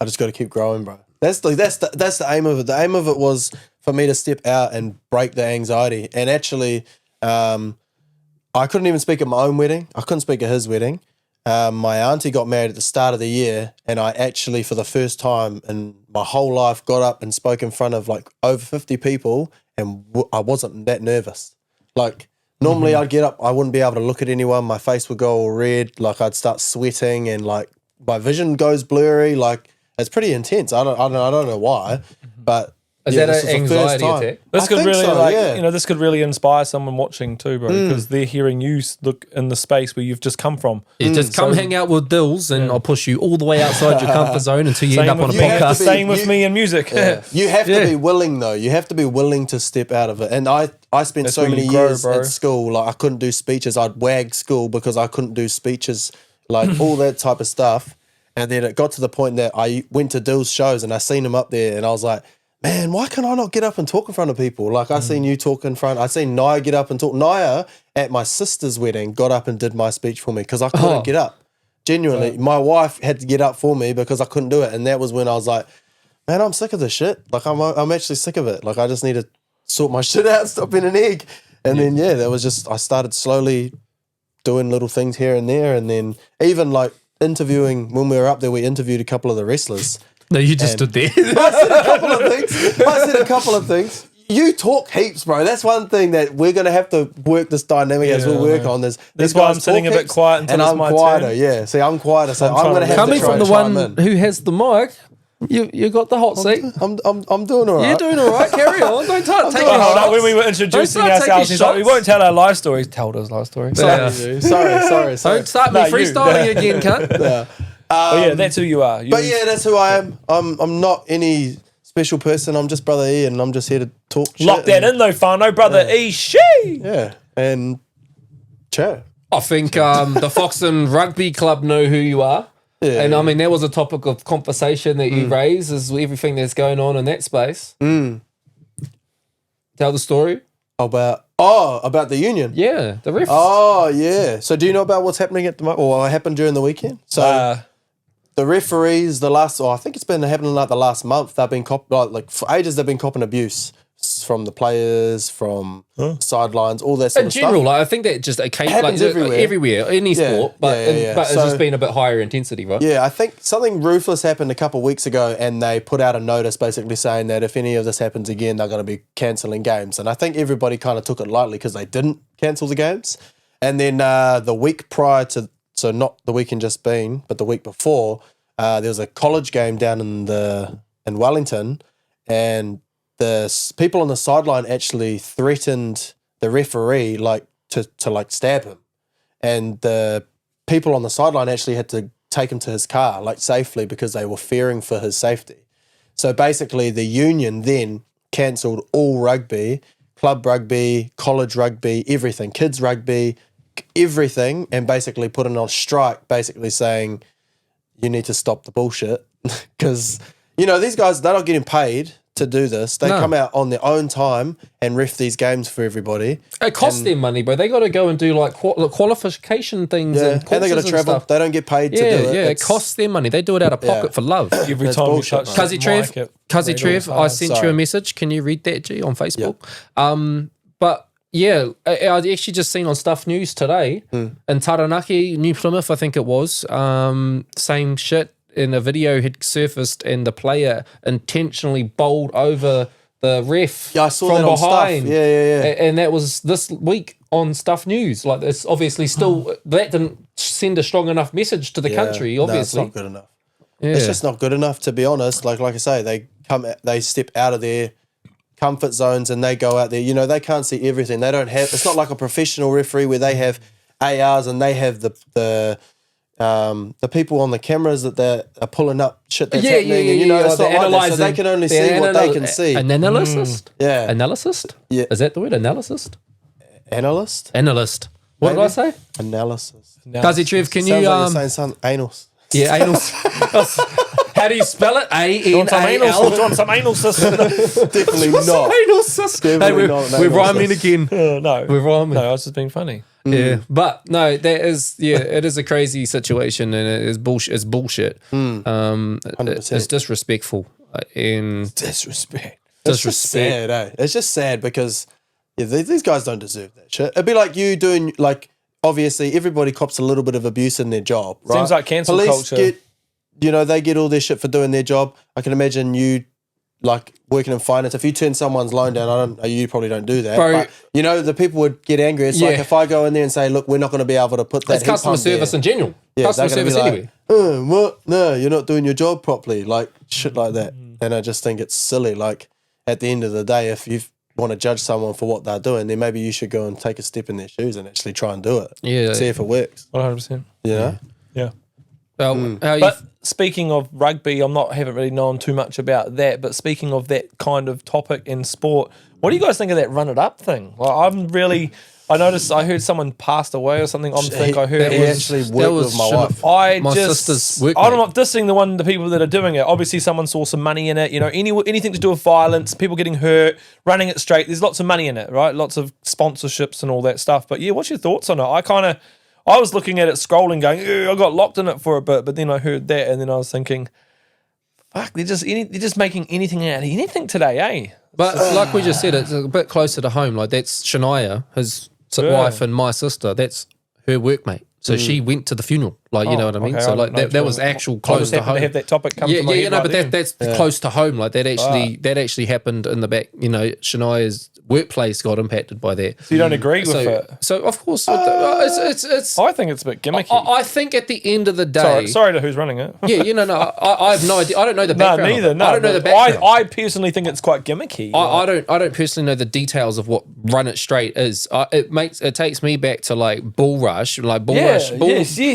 I just got to keep growing, bro. That's the aim of it. The aim of it was for me to step out and break the anxiety. And actually, I couldn't even speak at my own wedding. I couldn't speak at his wedding. My auntie got married at the start of the year, and I actually, for the first time in my whole life, got up and spoke in front of like over 50 people, and I wasn't that nervous. Like normally, I'd get up, I wouldn't be able to look at anyone. My face would go all red. Like I'd start sweating, and like my vision goes blurry. Like it's pretty intense. I don't know why, but Is yeah, that this an was the first anxiety time. attack? This I could think really, so, yeah. you know, this could really inspire someone watching too, bro, because they're hearing you look in the space where you've just come from. Yeah, just come hang out with Dilz and I'll push you all the way outside your comfort zone until you end up on a you have to podcast. be- Same with me in music. Yeah. You have to be willing, though. You have to be willing to step out of it. And I spent That's so where many you grow, years bro. at school. Like I couldn't do speeches. I'd wag school because I couldn't do speeches, like all that type of stuff. And then it got to the point that I went to Dil's shows and I seen him up there, and I was like, man, why can I not get up and talk in front of people? Like I seen you talk in front. I seen Naya get up and talk. Naya at my sister's wedding got up and did my speech for me because I couldn't get up. Genuinely, my wife had to get up for me because I couldn't do it, and that was when I was like, man, I'm sick of this shit. Like I'm actually sick of it. Like I just need to sort my shit out, stop being an egg. And then that was just, I started slowly doing little things here and there, and then even like interviewing, when we were up there, we interviewed a couple of the wrestlers. No, you just stood there. I said a couple of things. you talk heaps, bro. That's one thing that we're gonna have to work this dynamic as we work on this. That's why I'm sitting a bit quiet until and it's I'm my quieter. turn. Yeah, see, I'm quieter, so I'm gonna have Coming to try from the and chime one in. who has the mic, you got the hot seat. I'm doing all right. You're doing all right. Carry on. Don't take doing your all Hold right. on, when we were introducing Don't start taking ourselves, he's like, we shots. won't tell our life stories. Tell us life story. Yeah. Sorry. Don't start me No, you. freestyling again, cunt. Yeah. Oh yeah, that's who you are. But yeah, that's who I am. I'm not any special person. I'm just Brother E, and I'm just here to talk shit. Lock that in though, Fano, brother. E she. Yeah, and chat. I think the Foxton Rugby Club know who you are. Yeah. And I mean, that was a topic of conversation that you raised, is everything that's going on in that space. Tell the story. About the union. Yeah, the refs. Oh yeah. So do you know about what's happening at the moment, or what happened during the weekend? So the referees, I think it's been happening like the last month. They've been like for ages. They've been copping abuse from the players, from sidelines, all that sort in of general, stuff. like I think that just happens everywhere. any Yeah, sport, but yeah. but it's So- just been a bit higher intensity, right? Yeah, I think something ruthless happened a couple of weeks ago, and they put out a notice basically saying that if any of this happens again, they're going to be cancelling games. And I think everybody kind of took it lightly because they didn't cancel the games. And then the week prior to, so not the weekend just been, but the week before, there was a college game down in Wellington, and the people on the sideline actually threatened the referee to like stab him, and the people on the sideline actually had to take him to his car like safely because they were fearing for his safety. So basically the union then cancelled all rugby, club rugby, college rugby, everything, kids rugby, everything, and basically put it on strike, basically saying you need to stop the bullshit because, these guys, they're not getting paid to do this. They come out on their own time and ref these games for everybody. It costs them money, bro. They got to go and do like qualification things and and they got to courses travel. and stuff. They don't get paid to do it. Yeah, it costs them money. They do it out of pocket for love. Every That's time bullshit, you touch man. Cuzzy Trev, mic, it Cuzzy made Trev, all I hard. sent you Sorry. a message. Can you read that, G, on Facebook? But I actually just seen on Stuff News today in Taranaki, New Plymouth, I think it was, same shit. In a video had surfaced, and the player intentionally bowled over the ref Yeah, I saw from that on behind. Stuff. Yeah. And that was this week on Stuff News. Like, it's obviously still that didn't send a strong enough message to the country. No, it's Obviously, not good enough. It's just not good enough, to be honest. Like I say, they step out of their comfort zones and they go out there. They can't see everything. They don't have. It's not like a professional referee where they have ARs and they have the people on the cameras that are pulling up shit that's happening. And, it's not like that. So they can only see what they can see. An analyst? Yeah. Analyst? Yeah. Is that the word? Analyst? Analyst? Analyst. What Maybe? did I say? Analysis. Cuzzy Trev, can Sounds you like you're saying something. Anals. yeah, anal. How do you spell it? Want some anal? A-N-A-L. Want some anal system? Definitely not. Anal cyst. Hey, Definitely not an we're anal rhyming cyst. again. No, We're rhyming. No, I was just being funny. Yeah, but no, that is it is a crazy situation, and it is bullshit. It's bullshit. 100%. It's disrespectful and Disrespect. It's just sad, eh? It's just sad because these guys don't deserve that shit. It'd be like you doing, like, obviously everybody cops a little bit of abuse in their job, right? Seems like cancel Police culture. get, they get all their shit for doing their job. I can imagine you, like, working in finance. If you turn someone's loan down, you probably don't do that. Bro. But, the people would get angry. It's like Yeah. if I go in there and say, look, we're not going to be able to put that it's heat customer pump there. service in general. Yeah, Customer they're gonna service be anyway. like, what? No, you're not doing your job properly. Like, shit like that. And I just think it's silly. Like, at the end of the day, if you want to judge someone for what they're doing, then maybe you should go and take a step in their shoes and actually try and do it. Yeah. See if it works. 100%. Yeah. Yeah. How you But speaking of rugby, haven't really known too much about that. But speaking of that kind of topic in sport, what do you guys think of that run it up thing? Well, I heard someone passed away or something. I heard He it was. actually worked with my wife. My sister's workmate. I'm not dissing the people that are doing it. Obviously, someone saw some money in it. Anything to do with violence, people getting hurt, running it straight. There's lots of money in it, right? Lots of sponsorships and all that stuff. But yeah, what's your thoughts on it? I was looking at it, scrolling, going, I got locked in it for a bit. But then I heard that, and then I was thinking, fuck, they're just making anything out of anything today, eh? But like we just said, it's a bit closer to home. Like, that's Shania, his wife, and my sister. That's her workmate. So she went to the funeral. Like, you know what I mean? okay, So I like don't know that was actual I close just to happened to home. have that topic come to my head but then. that's close to home. Like that actually happened in the back. You know, Shania's workplace got impacted by that. So you don't agree with it? So of course, it's. I think it's a bit gimmicky. I think at the end of the day, Sorry to who's running it. yeah, you know, no, I have no idea. I don't know the No, background. neither. No, I don't know the but background. I personally think it's quite gimmicky. I don't personally know the details of what Run It Straight is. It takes me back to like Bull Rush, Yes,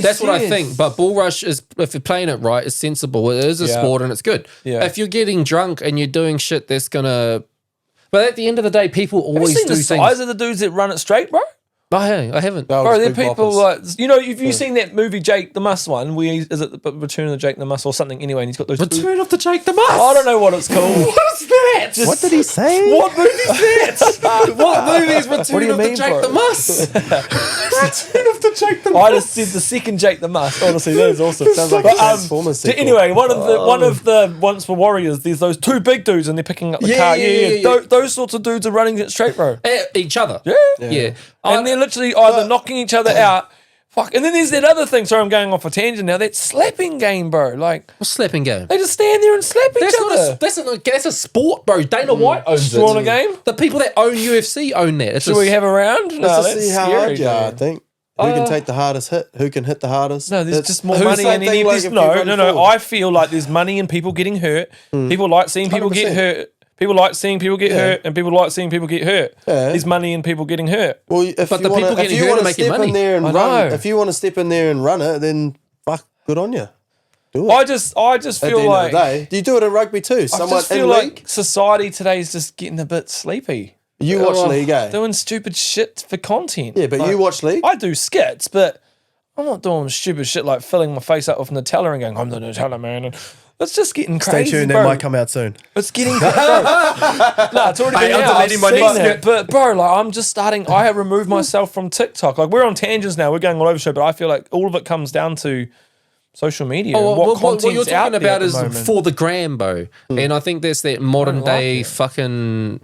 That's what I yes. think. But Bull Rush is, if you're playing it right, it's sensible. It is a sport and it's good. Yeah. If you're getting drunk and you're doing shit that's gonna, but at the end of the day, people Have you always seen do the things. size of the dudes that run it straight, bro? I haven't. Bro, they're people like, you know, if you've seen that movie Jake the Muss one, where is it the Return of the Jake the Muss or something anyway, and he's got those Return of the Jake the Muss. I don't know what it's called. What is that? What did he say? What movie is that? What movie is Return What do you of the mean, Jake bro? the Muss? Return of the Jake the Muss. I just said the second Jake the Muss. Honestly, that is awesome. Sounds like But, a Transformers sequel. anyway, one of the Once for Warriors, there's those two big dudes and they're picking up the Yeah, car. yeah. Those sorts of dudes are running it straight, bro. Each other. Yeah. And they're literally either knocking each other out. Fuck. And then there's that other thing. Sorry, I'm going off a tangent now. That slapping game, bro. Like, What's slapping game? they just stand there and slap each other. That's a sport, bro. Dana White owns it. You want a game? The people that own UFC own that. It's Should we have a round? No, Let's that's just see how scary, hard you are, I dude. think. Who can take the hardest hit? Who can hit the hardest? No, there's That's- just more who's money same in thing any of like this. if you No. run forward? I feel like there's money in people getting hurt. People like seeing people get 100%. hurt. People like seeing people get hurt, and people like seeing people get hurt. Yeah. There's money in people getting hurt. Well, if But you the wanna, people if getting you hurt want are to making step money. in there and I run, know. if you want to step in there and run it, then fuck, good on you. Do it. I just At the feel end like of the day, do you do it at rugby too? I Someone just feel in like league, society today is just getting a bit sleepy. you watch league, eh? Doing stupid shit for content. Yeah, but Like, you watch league. I do skits, but I'm not doing stupid shit like filling my face up with Nutella and going, I'm the Nutella man. And it's just getting Stay crazy, tuned, bro. that might come out soon. It's getting bro. No, it's already been I'm out. I've deleting my seen next it. skit. But bro, like I'm just starting. I have removed myself from TikTok. Like we're on tangents now. We're going all over the show, but I feel like all of it comes down to social media. and what content's you're out talking there about at the is moment. for the gram, bro. And I think that's that modern like day it. fucking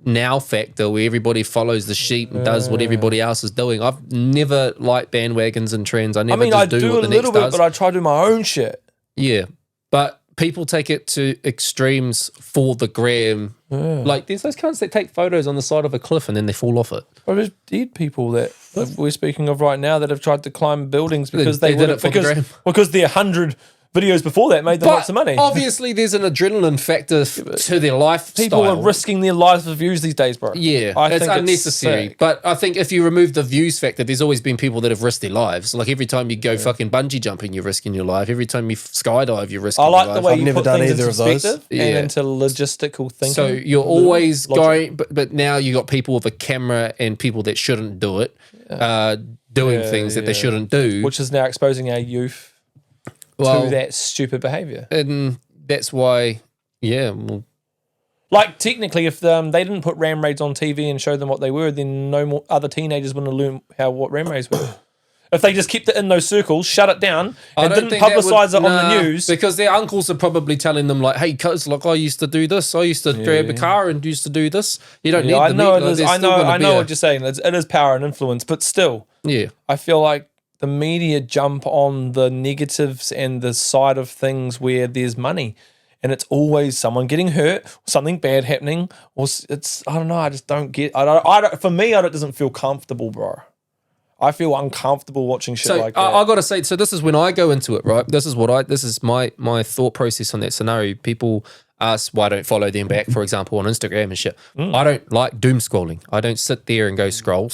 now factor where everybody follows the sheep and does what everybody else is doing. I've never liked bandwagons and trends. I I never mean, just I do do what a the little next bit, does. but I try to do my own shit. Yeah, but people take it to extremes for the gram. Like there's those cunts that take photos on the side of a cliff and then they fall off it. But there's dead people that we're speaking of right now that have tried to climb buildings because They they, did would it for the gram. because their 100 videos before that made them lots of money. Obviously, there's an adrenaline factor to their lifestyle. People are risking their lives for views these days, bro. Yeah, I it's think unnecessary. sick. But I think if you remove the views factor, there's always been people that have risked their lives. Like every time you go fucking bungee jumping, you're risking your life. Every time you skydive, you're risking I like your the life. way I've you never put done things either into of those. perspective Yeah. and into logistical thinking. So you're always going, but now you got people with a camera and people that shouldn't do it, doing things that they shouldn't do. which is now exposing our youth to that stupid behavior. And that's why, well, Like technically, if they didn't put ram raids on TV and show them what they were, then no more other teenagers wouldn't learn what ram raids were. If they just kept it in those circles, shut it down, and didn't publicise it on the news. because their uncles are probably telling them like, "Hey, cuz, like I used to do this. I used to grab a car and used to do this. You don't need I the know meat, it like, is. there's I still know. gonna I be know a- what you're saying. It is power and influence, but still, Yeah, I feel like the media jump on the negatives and the side of things where there's money, and it's always someone getting hurt, something bad happening, or it's I don't know. I just don't get. I don't. For me, it doesn't feel comfortable, bro. I feel uncomfortable watching shit so like that. I gotta say, so this is when I go into it, right? This is my thought process on that scenario. People ask why I don't follow them back, for example, on Instagram and shit. I don't like doom scrolling. I don't sit there and go scroll.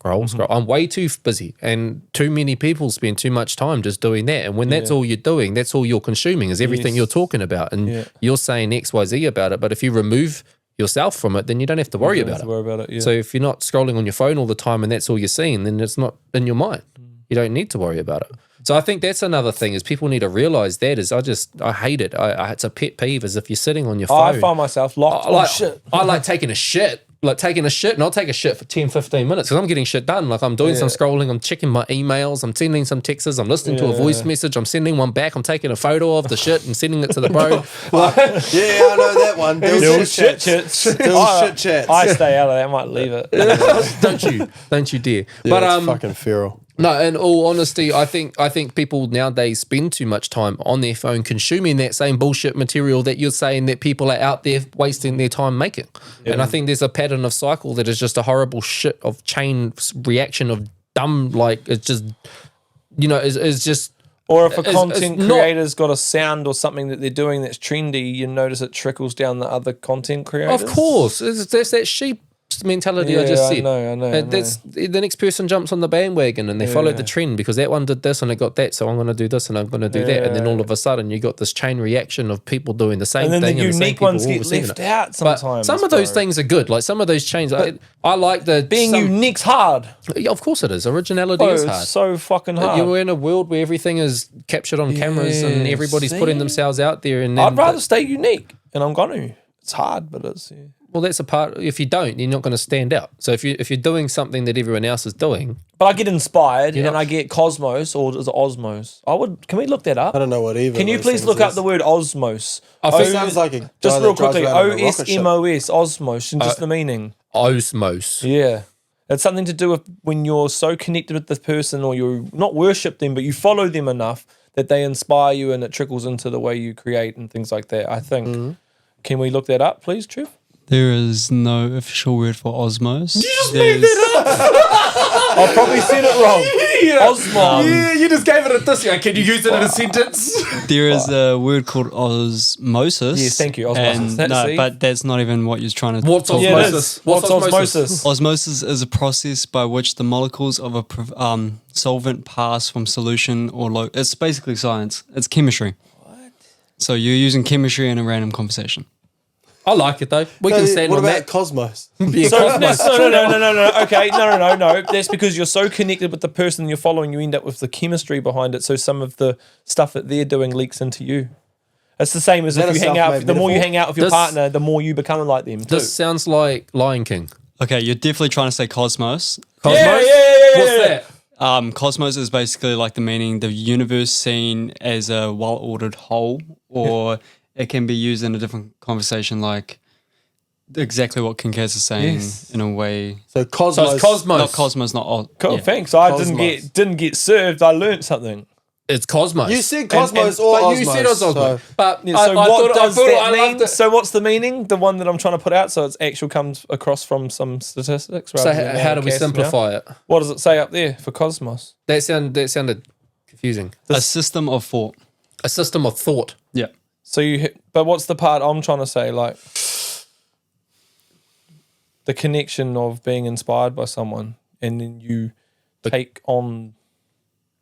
I'm way too busy, and too many people spend too much time just doing that. And when that's all you're doing, that's all you're consuming is everything you're talking about, and you're saying X, Y, Z about it. But if you remove yourself from it, then you don't have to worry about it. So if you're not scrolling on your phone all the time and that's all you're seeing, then it's not in your mind. You don't need to worry about it. So I think that's another thing is people need to realize that is I hate it. It's a pet peeve is if you're sitting on your phone. I find myself locked on shit. I like taking a shit. And I'll take a shit for 10, 15 minutes because I'm getting shit done. Like I'm doing some scrolling, I'm checking my emails, I'm sending some texts, I'm listening to a voice message, I'm sending one back, I'm taking a photo of the shit and sending it to the bro. Yeah, I know that one. Little shit chats. Little shit chats. I stay out of that. I might leave it. Don't you dare. Yeah, But it's fucking feral. No, in all honesty, I think people nowadays spend too much time on their phone consuming that same bullshit material that you're saying that people are out there wasting their time making. And I think there's a pattern of cycle that is just a horrible shit of chain reaction of dumb, like it's just, it's just. Or if a It's content not- creator's got a sound or something that they're doing that's trendy, you notice it trickles down the other content creators. Of course, there's that sheep mentality I just said. I know. That's the next person jumps on the bandwagon and they follow the trend because that one did this and it got that, so I'm going to do this and I'm going to do that, and then all of a sudden you got this chain reaction of people doing the same And then thing, the and the same unique people ones all get receiving left it. out But sometimes. some of those bro. things are good. Like some of those chains, I like the Being unique's hard. Yeah, of course it is. Originality Bro, is it's hard. so fucking hard. You're in a world where everything is captured on cameras and Yeah, everybody's see? putting themselves out there. And then I'd rather stay unique, and I'm going to. It's hard, but it's... Yeah. well, that's a part. If you don't, you're not going to stand out. So if you're doing something that everyone else is doing, But I get inspired, You're and not- I get Cosmos, or is it Osmos? Can we look that up? I don't know what either. Can you of those please things look up is. the word osmos? I think- It sounds like a guy Just that real drives quickly, around in a rocket ship. OSMOS, osmos, and just the meaning. osmos. Yeah. It's something to do with when you're so connected with the person, or you not worship them, but you follow them enough that they inspire you and it trickles into the way you create and things like that, I think. Mm-hmm. Can we look that up, please, Trev? There is no official word for osmos. You just I probably said it wrong. Osmos. Yeah, you just gave it a this. Can you use it in a sentence? There is a word called osmosis. Yes, thank you, osmosis. And, See? but that's not even what you're trying to What's talk Yeah, about. it is. What's osmosis? Osmosis is a process by which the molecules of a solvent pass from solution or it's basically science. It's chemistry. What? So you're using chemistry in a random conversation. I like it though. We No, can stand what on about that. Cosmos? Yeah, So, Cosmos. no. Okay, no. That's because you're so connected with the person you're following, you end up with the chemistry behind it. So some of the stuff that they're doing leaks into you. It's the same as that if you a hang out. self-made The more you metaphor? hang out with your This- partner, the more you become like them too. This sounds like Lion King. Okay, you're definitely trying to say cosmos. Cosmos? Yeah. What's that? Cosmos is basically like the meaning, the universe seen as a well-ordered whole, or it can be used in a different conversation, like exactly what Kincaid is saying Yes. in a way. So Cosmos. So it's Cosmos. Not cosmos, not Cool, yeah. thanks. I Cosmos. didn't get served. I learned something. It's Cosmos. You said Cosmos and- or but Osmos. you said Osmos. so- But Yeah, I so what does that I mean? loved it. So what's the meaning? The one that I'm trying to put out, so it's actual comes across from some statistics. So rather than how do we cast now? simplify it? What does it say up there for Cosmos? That sounded confusing. A system of thought. A system of thought. Yeah. So but what's the part I'm trying to say? Like the connection of being inspired by someone, and then you take on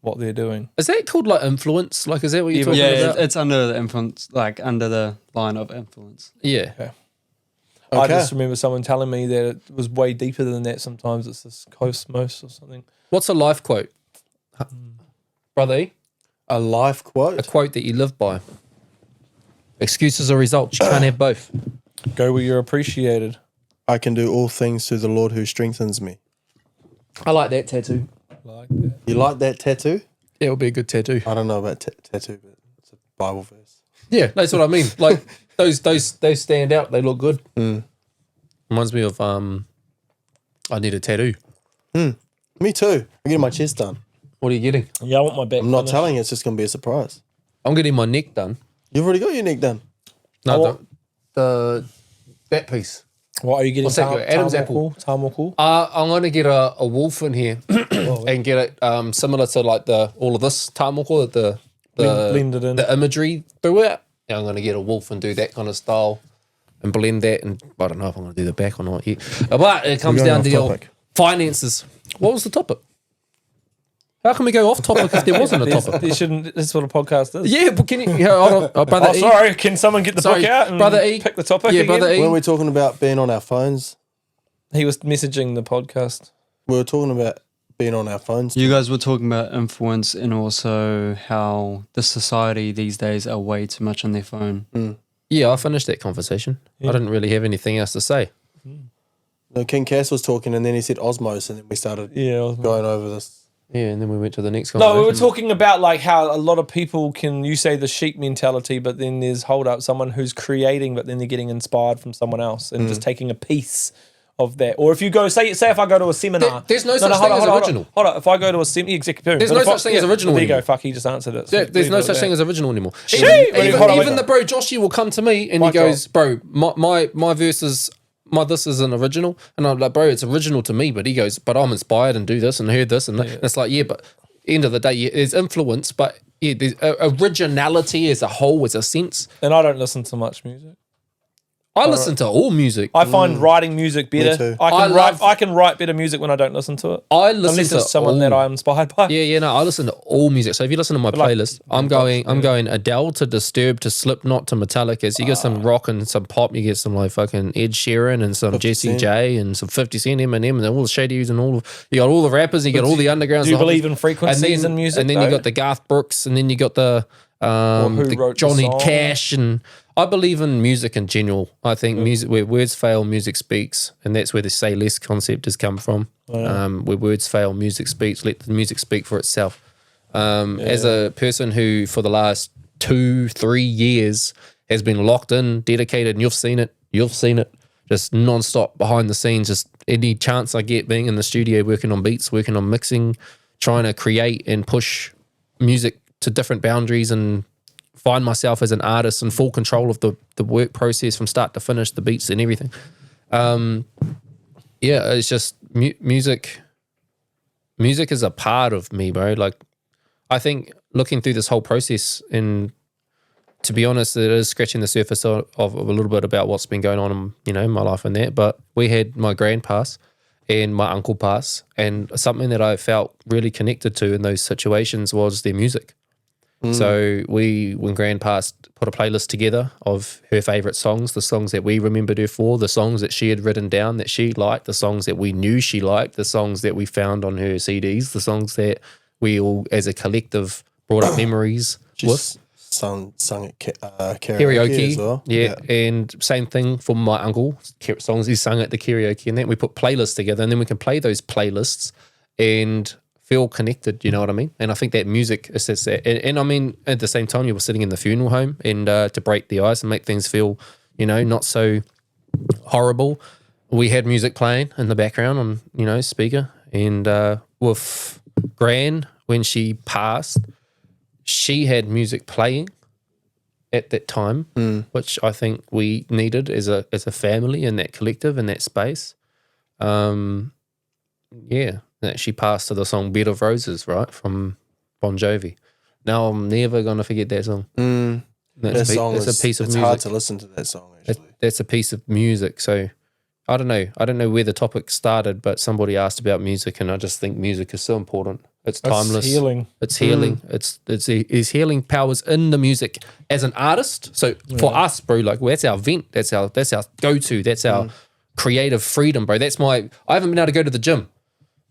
what they're doing. Is that called like influence? Like, is that what you're talking Yeah, about? it's under the influence, like under the line of influence. Yeah. I Okay. just remember someone telling me that it was way deeper than that. Sometimes it's this cosmos or something. What's a life quote? Brother E? A life A quote. quote that you live by. Excuses or results. You can't have both. Go where you're appreciated. I can do all things through the Lord who strengthens me. I like that tattoo. Like that. You like that tattoo? Yeah, it would be a good tattoo. I don't know about tattoo, but it's a Bible verse. Yeah, that's what I mean. Like those stand out. They look good. Reminds me of I need a tattoo. Me too. I'm getting my chest done. What are you getting? Yeah, I want my back. I'm not finished. telling you. It's just going to be a surprise. I'm getting my neck done. You've already got your neck done. No, that piece. What are you getting? What's that? Adam's apple. Tamoko. I'm gonna get a wolf in here and get it similar to like all of this tamoko, the Blend it in. the imagery through it. And I'm gonna get a wolf and do that kind of style and blend that. And I don't know if I'm gonna do the back or not yet. But it comes We're going down to off your topic. finances. What was the topic? How can we go off topic if there wasn't a topic? There shouldn't. That's what a podcast is. Yeah, but can you? Yeah, hold on, brother Oh, E. sorry. Can someone get the Sorry, book out and Brother E. pick the topic? Yeah, again? Brother E. When we're talking about being on our phones, He was messaging the podcast. we were talking about being on our phones. You guys were talking about influence and also how the society these days are way too much on their phone. Yeah, I finished that conversation. I didn't really have anything else to say. No, King Cass was talking and then he said Osmos and then we started Yeah. going over this. Yeah, and then we went to the next No, conversation. we were talking about like how a lot of people can, you say the sheep mentality, but then there's hold up someone who's creating, but then they're getting inspired from someone else and just taking a piece of that. Or if you go, say if I go to a seminar. There's no such thing as original. Hold on. If I go to a seminar, exactly. There's no such thing as original There you go. anymore. Fuck, he just answered it. There's no such thing as original anymore. Even the bro Joshy will come to me and he goes, bro, my verses, this isn't original. And I'm like, bro, it's original to me. But he goes, but I'm inspired and do this and heard this. And it's like, yeah, but end of the day, there's influence, but yeah, there's originality as a whole, as a sense. And I don't listen to much music. I listen to all music. I find writing music better. Me too. I can write better music when I don't listen to it. I listen Unless to it's someone all. that I'm inspired by. No, I listen to all music. So if you listen to my playlist, I'm going Adele to Disturbed to Slipknot to Metallica. So you get some rock and some pop. You get some like fucking Ed Sheeran and some Jessie J and some 50 Cent, Eminem, and all the Shadys and you got all the rappers. You got all the undergrounds. Do you believe in frequencies in music? And then you got the Garth Brooks, and then you got the wrote Johnny the song? Cash, and I believe in music in general. I think music, where words fail, music speaks, and that's where the say less concept has come from. Where words fail, music speaks. Let the music speak for itself. As a person who, for the last 2-3 years, has been locked in, dedicated, and you've seen it, just non-stop behind the scenes, just any chance I get being in the studio, working on beats, working on mixing, trying to create and push music to different boundaries and find myself as an artist in full control of the work process from start to finish, the beats and everything. It's just music is a part of me, bro. Like, I think looking through this whole process, and to be honest, it is scratching the surface of a little bit about what's been going on in my life and that. But we had my grand pass and my uncle pass, and something that I felt really connected to in those situations was their music. So when Gran passed, put a playlist together of her favourite songs, the songs that we remembered her for, the songs that she had written down that she liked, the songs that we knew she liked, the songs that we found on her CDs, the songs that we all, as a collective, brought up memories with. Sung at Karaoke as well. Yeah, and same thing for my uncle, songs he sung at the karaoke, and then we put playlists together, and then we can play those playlists and feel connected, you know what I mean? And I think that music assists that. And I mean, at the same time, you were sitting in the funeral home, and to break the ice and make things feel, not so horrible, we had music playing in the background on, speaker. And with Gran, when she passed, she had music playing at that time, which I think we needed as a family in that collective, in that space. That she passed to the song Bed of Roses, right, from Bon Jovi. Now I'm never going to forget that song. That song it's a piece of music. It's hard to listen to that song, actually. That's a piece of music. So I don't know where the topic started, but somebody asked about music, and I just think music is so important. It's timeless. It's healing. It's healing. It's healing powers in the music as an artist. So for us, bro, like, that's our vent. That's our go-to. That's our creative freedom, bro. I haven't been able to go to the gym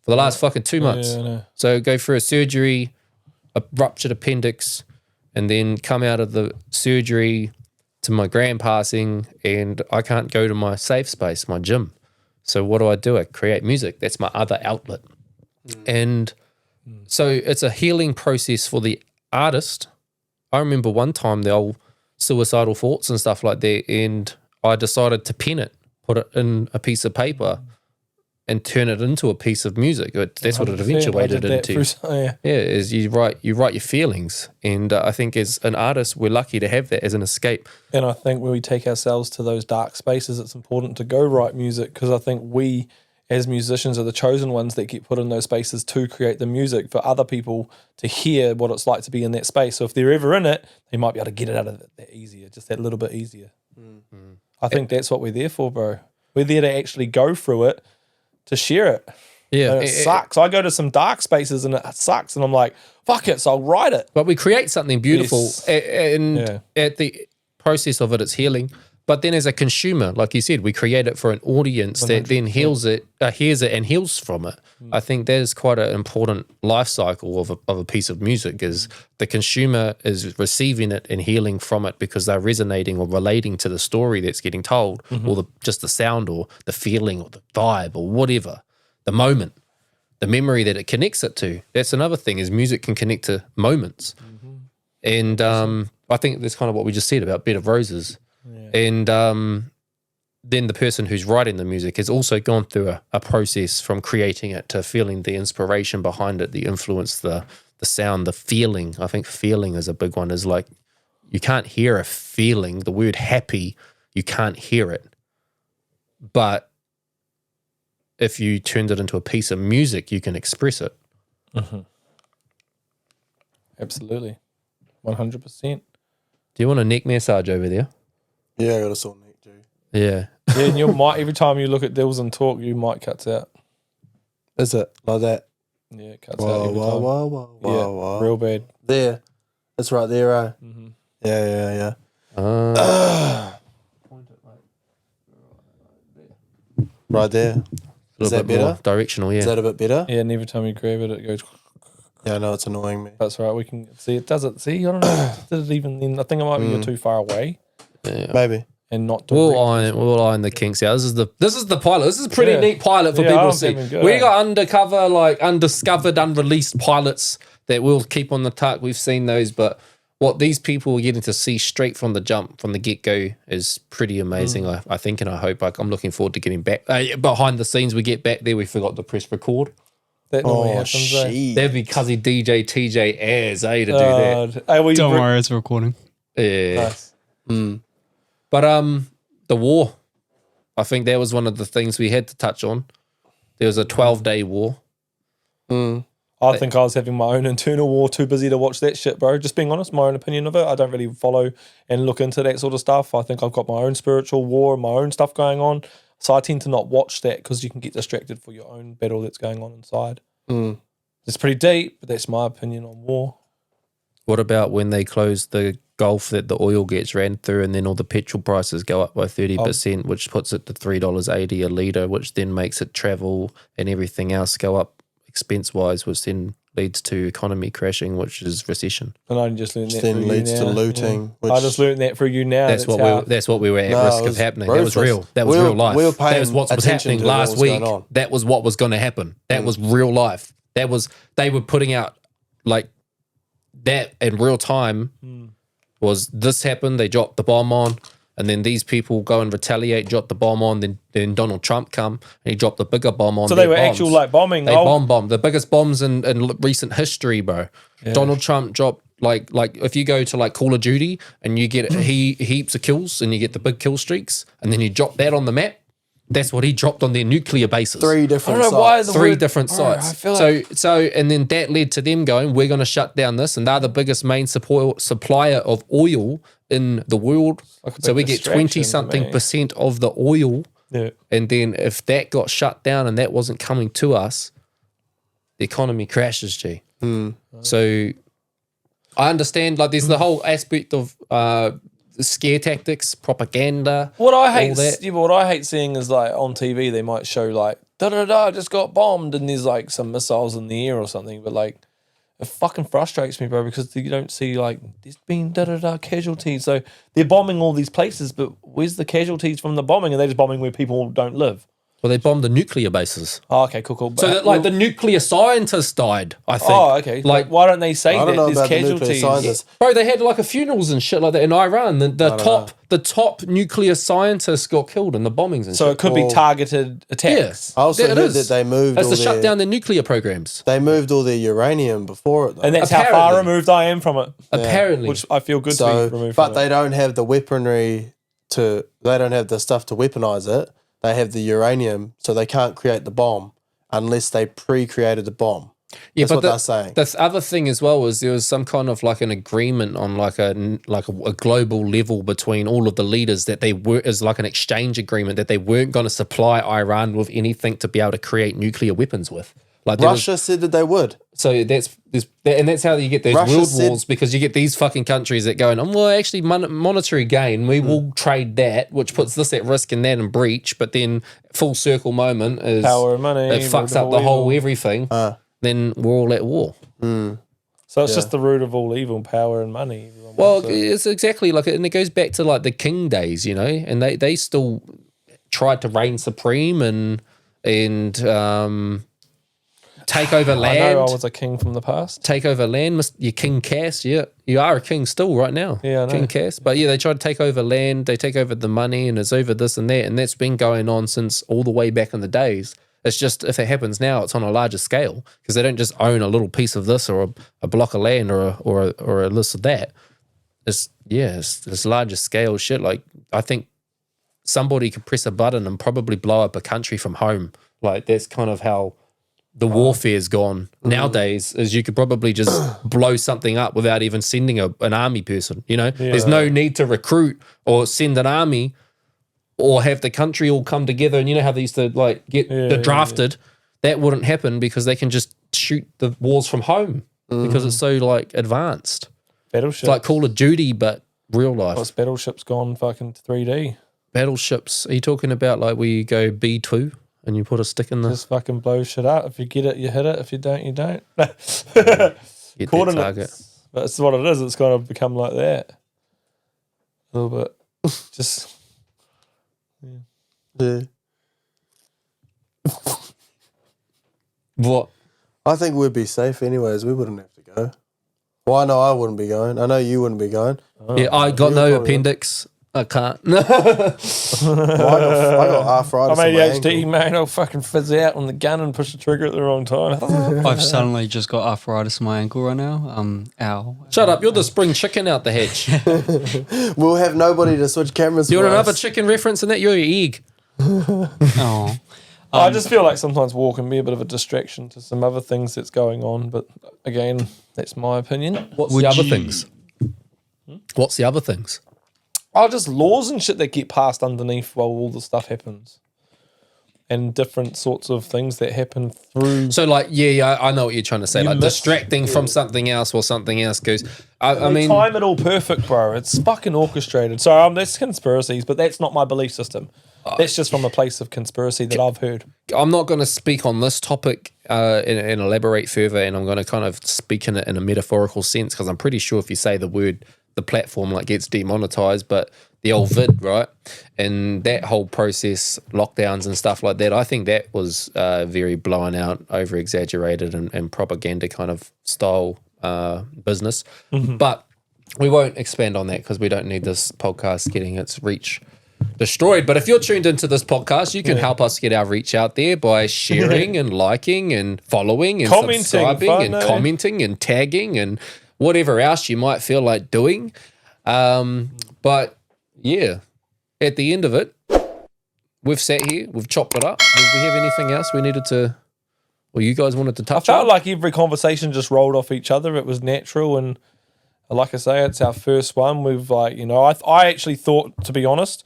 for the last fucking 2 months. So go through a surgery, a ruptured appendix, and then come out of the surgery to my grand passing, and I can't go to my safe space, my gym. So what do? I create music. That's my other outlet. And so it's a healing process for the artist. I remember one time the old suicidal thoughts and stuff like that, and I decided to pen it, put it in a piece of paper, and turn it into a piece of music. That's what it eventuated into. Is you write your feelings, and I think as an artist, we're lucky to have that as an escape. And I think when we take ourselves to those dark spaces, it's important to go write music, because I think we, as musicians, are the chosen ones that get put in those spaces to create the music for other people to hear what it's like to be in that space. So if they're ever in it, they might be able to get it out of it that easier, just that little bit easier. I think that's what we're there for, bro. We're there to actually go through it, to share it. Yeah. And it sucks. I go to some dark spaces and it sucks, and I'm like, fuck it, so I'll write it. But we create something beautiful, Yes. and at the process of it's healing. But then as a consumer, like you said, we create it for an audience that then hears it and heals from it. I think that is quite an important life cycle of a piece of music, is the consumer is receiving it and healing from it because they're resonating or relating to the story that's getting told, or just the sound or the feeling or the vibe or whatever, the moment, the memory that it connects it to. That's another thing, is music can connect to moments. And I think that's kind of what we just said about Bed of Roses. And then the person who's writing the music has also gone through a process from creating it to feeling the inspiration behind it, the influence, the sound, the feeling. I think feeling is a big one. Is like you can't hear a feeling. The word happy, you can't hear it. But if you turned it into a piece of music, you can express it. Mm-hmm. Absolutely. 100%. Do you want a neck massage over there? Yeah, I got a sore neck, dude. Yeah. Yeah, and your mic, every time you look at Dilz and talk, your mic cuts out. Is it like that? Yeah, it cuts out every time. Whoa. Real bad. There. It's right there, eh? Mm-hmm. Yeah. Right there. A Is little that bit more better? directional, Is yeah. that a bit better? Yeah, and every time you grab it, it goes. Yeah, I know it's annoying me. That's right. We can see it. Does it? See, I don't know. Did it even then? I think it might be you're too far away Maybe. and not direct. We'll iron the kinks out. This is the pilot. This is a pretty Yeah. neat pilot for Yeah, I people don't to see. think we go We there. got undercover, like undiscovered, unreleased pilots that we'll keep on the tuck. We've seen those, but what these people are getting to see straight from the jump, from the get-go, is pretty amazing, I think, and I hope. Like, I'm looking forward to getting back. Behind the scenes, we get back there, we forgot to press record. That normally Oh, happens. Eh? shit. That'd be cuzzy DJ TeeJay airs, to do that. Hey, well, Don't worry, it's recording. Yeah. Nice. But the war, I think that was one of the things we had to touch on. There was a 12-day war. I think I was having my own internal war, too busy to watch that shit, bro. Just being honest, my own opinion of it. I don't really follow and look into that sort of stuff. I think I've got my own spiritual war and my own stuff going on. So I tend to not watch that because you can get distracted for your own battle that's going on inside. It's pretty deep, but that's my opinion on war. What about when they close the Gulf that the oil gets ran through and then all the petrol prices go up by 30%, which puts it to $3.80 a litre, which then makes it travel and everything else go up expense-wise, which then leads to economy crashing, which is recession. And I just learned that Which then through you leads to now. looting, which- I just learned that through you now. That's what we were at No, risk it of was happening. That was ruthless. real. That was We were- real life. we were That was paying what was attention happening to what last was week. going on. That was what was going to happen. That was real life. That was, they were putting out like that in real time. Was this happened? They dropped the bomb on, and then these people go and retaliate, drop the bomb on. Then Donald Trump come and he dropped the bigger bomb on. So their they were bombs. actual like bombing. They bomb the biggest bombs in recent history, bro. Donald Trump dropped like if you go to like Call of Duty and you get heaps of kills and you get the big kill streaks and then you drop that on the map. That's what he dropped on their nuclear bases. 3 different I don't know sites. why the Three word- different Bro, sites. I feel like So and then that led to them going, we're going to shut down this, and they're the biggest main supplier of oil in the world. Like a So big we get distraction to 20-something me. percent of the oil. Yeah. And then if that got shut down and that wasn't coming to us, the economy crashes, G. So I understand, like, there's the whole aspect of scare tactics, propaganda. What I all hate, that. what I hate seeing is like on TV they might show like just got bombed and there's like some missiles in the air or something, but like it fucking frustrates me, bro, because you don't see like there's been casualties. So they're bombing all these places, but where's the casualties from the bombing? And they're just bombing where people don't live. Well, they bombed the nuclear bases. Oh, okay, cool. So that, like, the nuclear scientists died, I think. Oh, okay. Like, why don't they say I that don't know there's about the nuclear casualties? scientists. Bro, they had like a funerals and shit like that in Iran. The top nuclear scientists got killed in the bombings and So shit. it could be targeted attacks. I also Yeah, it heard is. that they moved That's all to shut their, down their nuclear programs. they moved all their uranium before it though. And that's how far Apparently. removed I am from it. Apparently. Which I feel good to so, be removed but from they it. don't have the weaponry they don't have the stuff to weaponize it. They have the uranium, so they can't create the bomb unless they pre-created the bomb. Yeah, That's what they're saying. The other thing as well was there was some kind of like an agreement on like a global level between all of the leaders that they were as like an exchange agreement that they weren't going to supply Iran with anything to be able to create nuclear weapons with. Like there was- Russia said that they would. So that's how you get those Russia world said- wars, because you get these fucking countries that go, well, actually, monetary gain, we will trade that, which puts this at risk and that in breach. But then full circle moment is Power and money, it fucks root up of the all whole evil. everything. Then we're all at war. So it's just the root of all evil, power and money. Everyone Well, wants it. it's exactly like it, and it goes back to like the king days, you know, and they still tried to reign supreme and take over I land. know I was a king from the past. Take over land. You're King Cass. Yeah, you are a king still right now. Yeah, I know. King Cass. But yeah, they try to take over land. They take over the money, and it's over this and that, and that's been going on since all the way back in the days. It's just if it happens now, it's on a larger scale because they don't just own a little piece of this or a block of land or a list of that. It's larger scale shit. Like I think somebody could press a button and probably blow up a country from home. Like that's kind of how the warfare's gone nowadays. Is you could probably just blow something up without even sending an army person. You know, there's no need to recruit or send an army. Or have the country all come together, and you know how they used to like get drafted. That wouldn't happen because they can just shoot the wars from home because it's so like advanced. Battleships. It's like Call of Duty, but real life. What's Battleships gone fucking 3D? Battleships. Are you talking about like where you go B2 and you put a stick in the Just fucking blow shit up. If you get it, you hit it. If you don't, you don't. get that target? That's what it is. It's going to become like that. A little bit. Just... Yeah. What? I think we'd be safe anyways. We wouldn't have to go. Well, I know I wouldn't be going. I know you wouldn't be going. Yeah, I got no appendix. I can't. Well, I got arthritis. I'm on my ADHD, ankle. mate. I'll fucking fizz out on the gun and push the trigger at the wrong time. I've suddenly just got arthritis in my ankle right now. Ow. Shut up! You're the spring chicken out the hatch. We'll have nobody to switch cameras You for want us. another chicken reference in that? You're your egg. Oh. I just feel like sometimes war can be a bit of a distraction to some other things that's going on. But again, that's my opinion. What's Would the other you- things? What's the other things? Oh, just laws and shit that get passed underneath while all the stuff happens. And different sorts of things that happen through. So, like, yeah, I know what you're trying to say. You Like, miss- distracting from something else or something else goes. I They mean, time it all perfect, bro. It's fucking orchestrated. So that's conspiracies, but that's not my belief system. That's just from a place of conspiracy that I've heard. I'm not going to speak on this topic and elaborate further, and I'm going to kind of speak in it in a metaphorical sense because I'm pretty sure if you say the word, the platform like gets demonetized, but the old vid, right? And that whole process, lockdowns and stuff like that, I think that was very blown out, over exaggerated and propaganda kind of style business. But we won't expand on that because we don't need this podcast getting its reach destroyed. But if you're tuned into this podcast, you can help us get our reach out there by sharing and liking and following and Commenting, subscribing fun, and eh? commenting and tagging and whatever else you might feel like doing. But yeah, at the end of it, we've sat here, we've chopped it up. Did we have anything else we needed to, or you guys wanted to I touch felt on? like every conversation just rolled off each other. It was natural, and like I say, it's our first one. We've I actually thought, to be honest,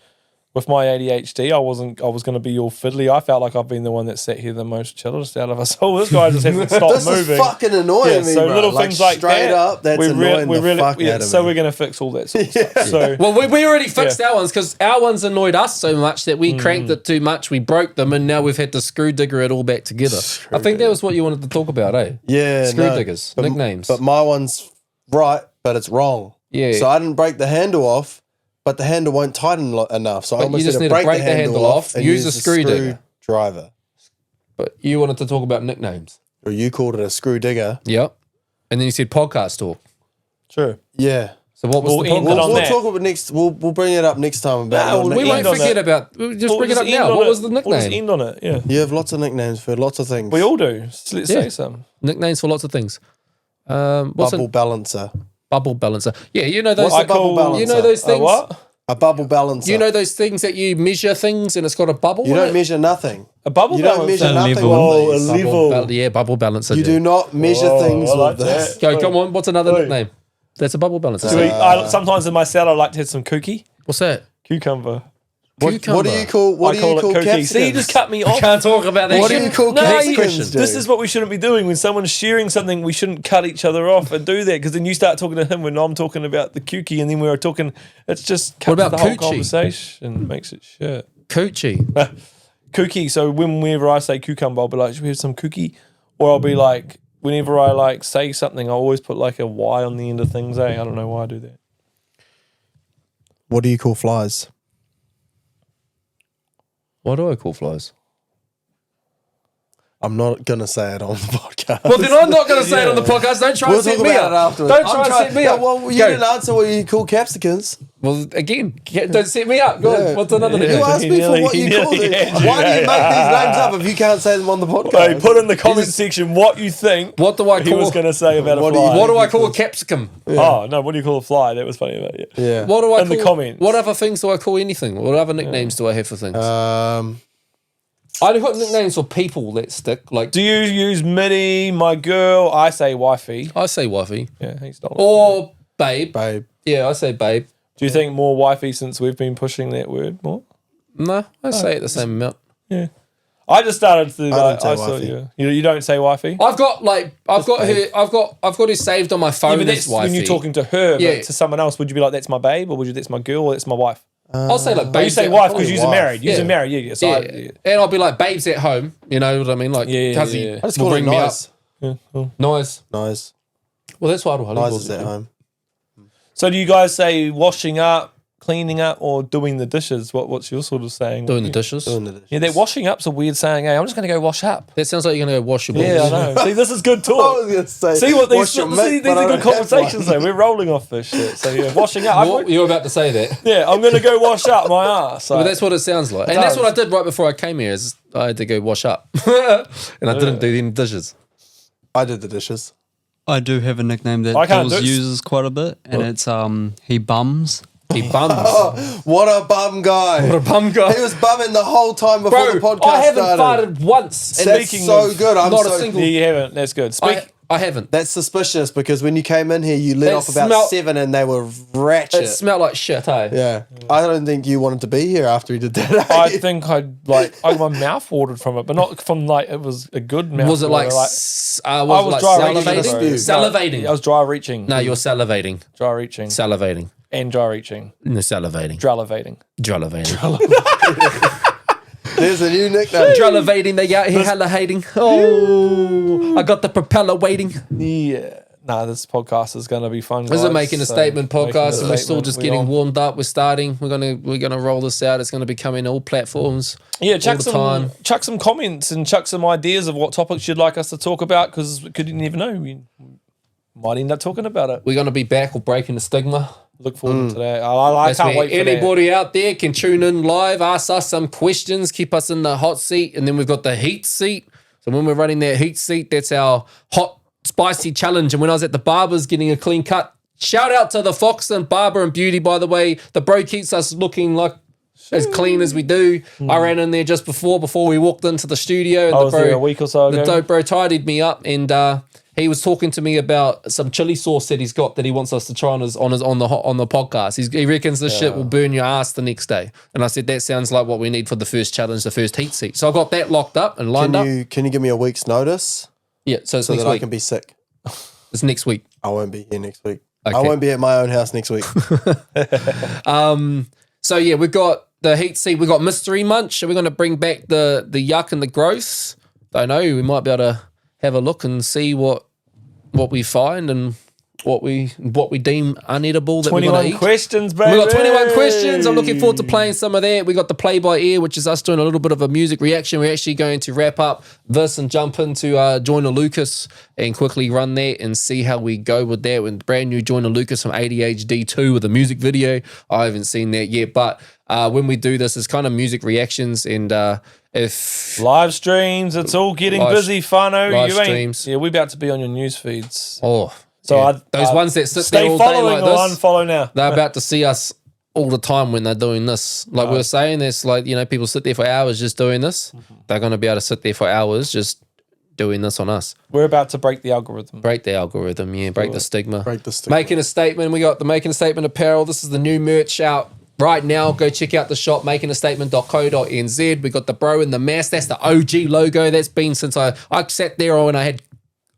with my ADHD, I was going to be all fiddly. I felt like I've been the one that sat here the most chillest out of us all. This guy just hasn't stopped This moving. is fucking annoying me, so bro. little Like, things like straight that, up, that's annoying the fuck out of So me. we're going to fix all that sort of stuff. So Well, we already fixed our ones because our ones annoyed us so much that we cranked it too much. We broke them, and now we've had to screw digger it all back together. I think that was what you wanted to talk about, eh? Yeah, Screw no. diggers, But- nicknames. But my one's right, but it's wrong. Yeah. So I didn't break the handle off, but the handle won't tighten enough. So I But almost you just need need to break the handle off and use a the screwdriver. screwdriver. But you wanted to talk about nicknames. Or you called it a screw digger. Yep. And then you said podcast talk. true. Yeah. So what was We'll the end it podcast? on We'll that. talk about next. We'll bring it up next time about. No, your we We nicknames. won't end on forget it. about. We'll just We'll bring it up end now. on What it. was the We'll just nickname? end on it, yeah. You have lots of nicknames for lots of things. We all do. So let's Yeah. say some. Nicknames for lots of things. What's bubble a balancer. bubble balancer? Yeah, you know those. What's a bubble balancer? You know those things. What? A bubble balancer. You know those things that you measure things and it's got a bubble. You in don't it? measure nothing. A bubble You don't balancer. measure A nothing level. with Oh, these. a level. Yeah, bubble balancer. You do not measure Oh, things I like with this. that. Go, come on. What's another Oi. nickname? That's a bubble balancer. Sometimes in my salad, I like to have some cookie. What's that? Cucumber. What do you call? What I do you call call it cookie. capsicums? See, you just cut me off. Can't talk about that. What do shit. you call No, capsicums? This dude? is what we shouldn't be doing. When someone's sharing something, we shouldn't cut each other off and do that, because then you start talking to him when I'm talking about the cookie, and then we're talking. It's just cuts about the whole coochie? conversation, makes it shit. Coochie. Cookie. So whenever I say cucumber, I'll be like, "Should we have some cookie?" Or I'll be like, whenever I like say something, I always put like a Y on the end of things. I don't know why I do that. What do you call flies? What do I call flies? I'm not gonna say it on the podcast. Well, then I'm not going to say it on the podcast. Don't try We'll and set talk me about up. it afterwards. Don't try and set me up. Well, you Go. didn't answer what you call capsicums. Well, again, don't set me up. Go on. What's another You nickname? asked me for what you called it. Why do you make these names up if you can't say them on the podcast? Hey, put in the comment section what you think. What do I he was call? going to say about a What do you- fly. What do I call a capsicum? Oh no! What do you call a fly? That was funny about you. Yeah. What do I In call? the comments. What other things do I call anything? What other nicknames do I have for things? I've got nicknames for people that stick. Like, Do you use Mitty, my girl? I say wifey. I say wifey Yeah, he's not. or babe. Babe. Yeah, I say babe. Do you think more wifey since we've been pushing that word more? No, I say it the same amount. Yeah. I just started to. don't say I saw wifey. you don't say wifey. I've got her saved on my phone. Yeah, but as that's wifey. when you're talking to her. Yeah. But to someone else, would you be like, "That's my babe," or would you, "That's my girl," or "That's my wife"? I'll say like Oh, babes. you say at- wife probably because you're wife. married. You're married. Yeah. So Yeah. And I'll be like babes at home. You know what I mean? Like, Yeah, Cuzzy yeah. I just will call it ring me up. nice. Nice. Nice. Well, that's why I Nice is at home. So do you guys say washing up, cleaning up, or doing the dishes? What's your sort of saying? Doing the dishes. Doing the dishes. Yeah, that washing up's a weird saying. Hey, I'm just going to go wash up. That sounds like you're gonna go wash your balls. Yeah, I know. See, this is good I talk. was gonna say. See what these wash your mick, these but I are don't good have conversations one. though. We're rolling off this shit. So yeah, washing up. You're about to say that. Yeah, I'm going to go wash up my ass. Well, that's what it sounds like. And that's what I did right before I came here. Is I had to go wash up, and I didn't do any dishes. I did the dishes. I do have a nickname that I can't Dilz do it. uses quite a bit, and it's he bums. He bums. What a bum guy. What a bum guy. He was bumming the whole time before the Bro, podcast I haven't started. farted once. And That's Speaking so of- good. I'm not a so, single- Yeah, you haven't. That's good. I haven't. That's suspicious because when you came in here, you let It off about smelt- 7 and they were ratchet. It smelled like shit, hey? Yeah. I don't think you wanted to be here after he did that. I think my mouth watered from it, but not from like it was a good mouth. Was it like, water, I I was dry reaching. salivating? bro. Salivating. I was dry reaching. No, you're salivating. Dry reaching Salivating. and dry reaching. No, salivating. Dralivating. Dralivating. There's a new nickname. Dralivating. They out here hella hating. Oh, I got the propeller waiting. Yeah. Nah, this podcast is going to be fun. This is a guys. Making a So, Statement making a podcast, and we're still statement. just We're getting on. warmed up. We're starting. We're gonna roll this out. It's gonna be coming all platforms. Yeah, chuck all the time. chuck some comments and chuck some ideas of what topics you'd like us to talk about because you never know. We might end up talking about it. We're gonna be back or breaking the stigma. Look forward to that. I That's can't where wait for that. anybody out there can tune in live, ask us some questions, keep us in the hot seat, and then we've got the heat seat. So when we're running that heat seat, that's our hot spicy challenge. And when I was at the barber's getting a clean cut, shout out to the Fox and Barber and Beauty, by the way. The bro keeps us looking like as clean as we do. I ran in there just before we walked into the studio. And I the was bro, there a week or so the ago. dope bro tidied me up, and he was talking to me about some chili sauce that he's got that he wants us to try on the podcast. He reckons this shit will burn your ass the next day. And I said that sounds like what we need for the first challenge, the first heat seat. So I got that locked up and lined up. Can you give me a week's notice Yeah, so it's so next that I week. can be sick? It's next week. I won't be here next week. Okay. I won't be at my own house next week. So yeah, we've got the heat seat. We've got Mystery Munch. We're going to bring back the yuck and the gross. Don't know. We might be able to have a look and see what we find and what we deem unedible that we're going 21 to eat. questions, baby. We got 21 questions. I'm looking forward to playing some of that. We got the play by ear, which is us doing a little bit of a music reaction. We're actually going to wrap up this and jump into Joyner Lucas and quickly run that and see how we go with that. With brand new Joyner Lucas from ADHD 2 with a music video. I haven't seen that yet, but when we do this, it's kind of music reactions and if Live streams, it's all getting Live- busy, Fano. live You ain't. streams. Yeah, we're about to be on your news feeds. so I- those I- ones that sit Stay there all day following like or this, unfollow now. they're about to see us all the time when they're doing this. Like we were saying, it's like, people sit there for hours just doing this. They're going to be able to sit there for hours just doing this on us. We're about to break the algorithm. Break the algorithm, break the stigma. Break the stigma. Making a statement. We got the Making a Statement apparel. This is the new merch out right now. Go check out the shop, makingastatement.co.nz. We got the bro in the mask. That's the OG logo. That's been since I sat there when I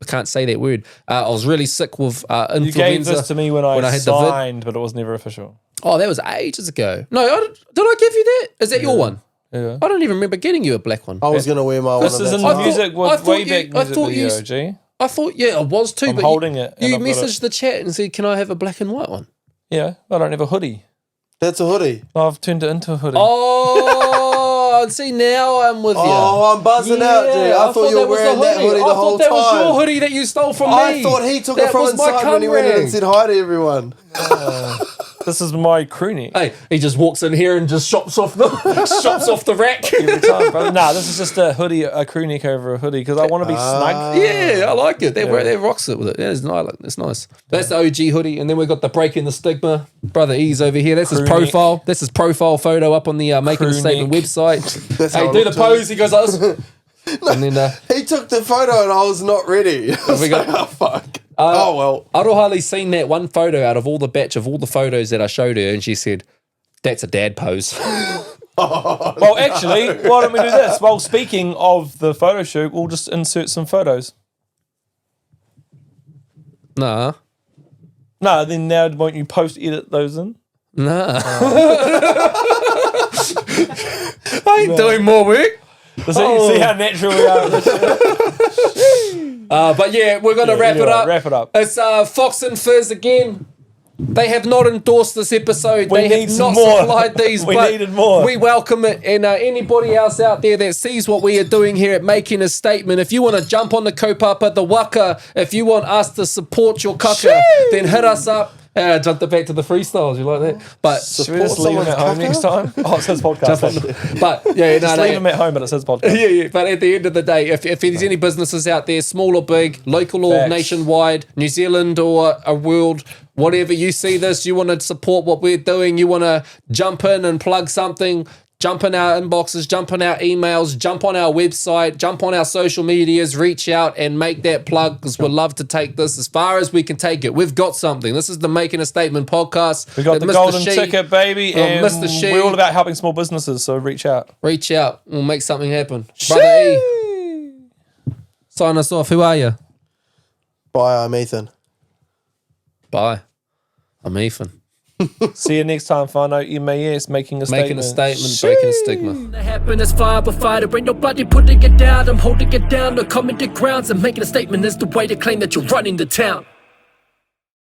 can't say that word. I was really sick with influenza. You gave this to me when I had the vid. signed, but it was never official. Oh, that was ages ago. No, did I give you that? Is that your one? Yeah. I don't even remember getting you a black one. I was going to wear my This one is of in that the time. music I with thought way you- back I music thought you- video, G. I thought, yeah, it was too. I'm but holding it and You I've got messaged the chat and said, "Can I have a black and white one?" Yeah, I don't have a hoodie. That's a hoodie. I've turned it into a hoodie. Oh, Oh, see, now I'm with you. Oh, I'm buzzing out, dude. I thought you were wearing that hoodie the whole time. I thought that was your hoodie that you stole from me. I thought he took it from inside when he went in and said hi to everyone. This is my crew neck. Hey, he just walks in here and just shops off the rack. Every time, bro. Nah, this is just a hoodie, a crew neck over a hoodie because I want to be snug. Yeah, I like it. They rocks it with it. Yeah, it's nice. That's the OG hoodie, and then we've got the Breaking the Stigma. Brother E's over here. That's his profile. That's his profile photo up on the Making a Statement website. Hey, do the pose. He goes like this. And then he took the photo and I was not ready. We got oh fuck. Oh well. Arohali's seen that one photo out of all the batch of all the photos that I showed her, and she said, "That's a dad pose." Well, actually, why don't we do this? Well, speaking of the photo shoot, we'll just insert some photos. Nah. No, then now won't you post-edit those in? Nah. I ain't doing more work. See how natural we are. But yeah, we're going to wrap it up. Wrap it up. It's Fox and Fizz again. They have not endorsed this episode. We they need have some not more. supplied these. We but needed more. We welcome it. And anybody else out there that sees what we are doing here at Making a Statement, if you want to jump on the kaupapa, the waka, if you want us to support your kaka, then hit us up. Jumped it back to the freestyles. You like that? But should we just leave him at home next time? Oh, it says podcast. But yeah, just leave him at home, but it says podcast. Yeah. But at the end of the day, if there's any businesses out there, small or big, local or nationwide, New Zealand or a world, whatever, you see this, you want to support what we're doing, you want to jump in and plug something, jump in our inboxes, jump in our emails, jump on our website, jump on our social medias, reach out and make that plug because we'd love to take this as far as we can take it. We've got something. This is the Making a Statement podcast. We got the golden ticket, baby, and Mr. She. We're all about helping small businesses, so reach out. Reach out. We'll make something happen. Brother E, sign us off. Who are you? Bye, I'm Ethan. Bye. I'm Ethan. See you next time. Whānau MAS, Making a Statement. Making a Statement, Breaking a Stigma. The happiness fire, but fighter ain't nobody putting it down. I'm holding it down, no common grounds. And making a statement is the way to claim that you're running the town.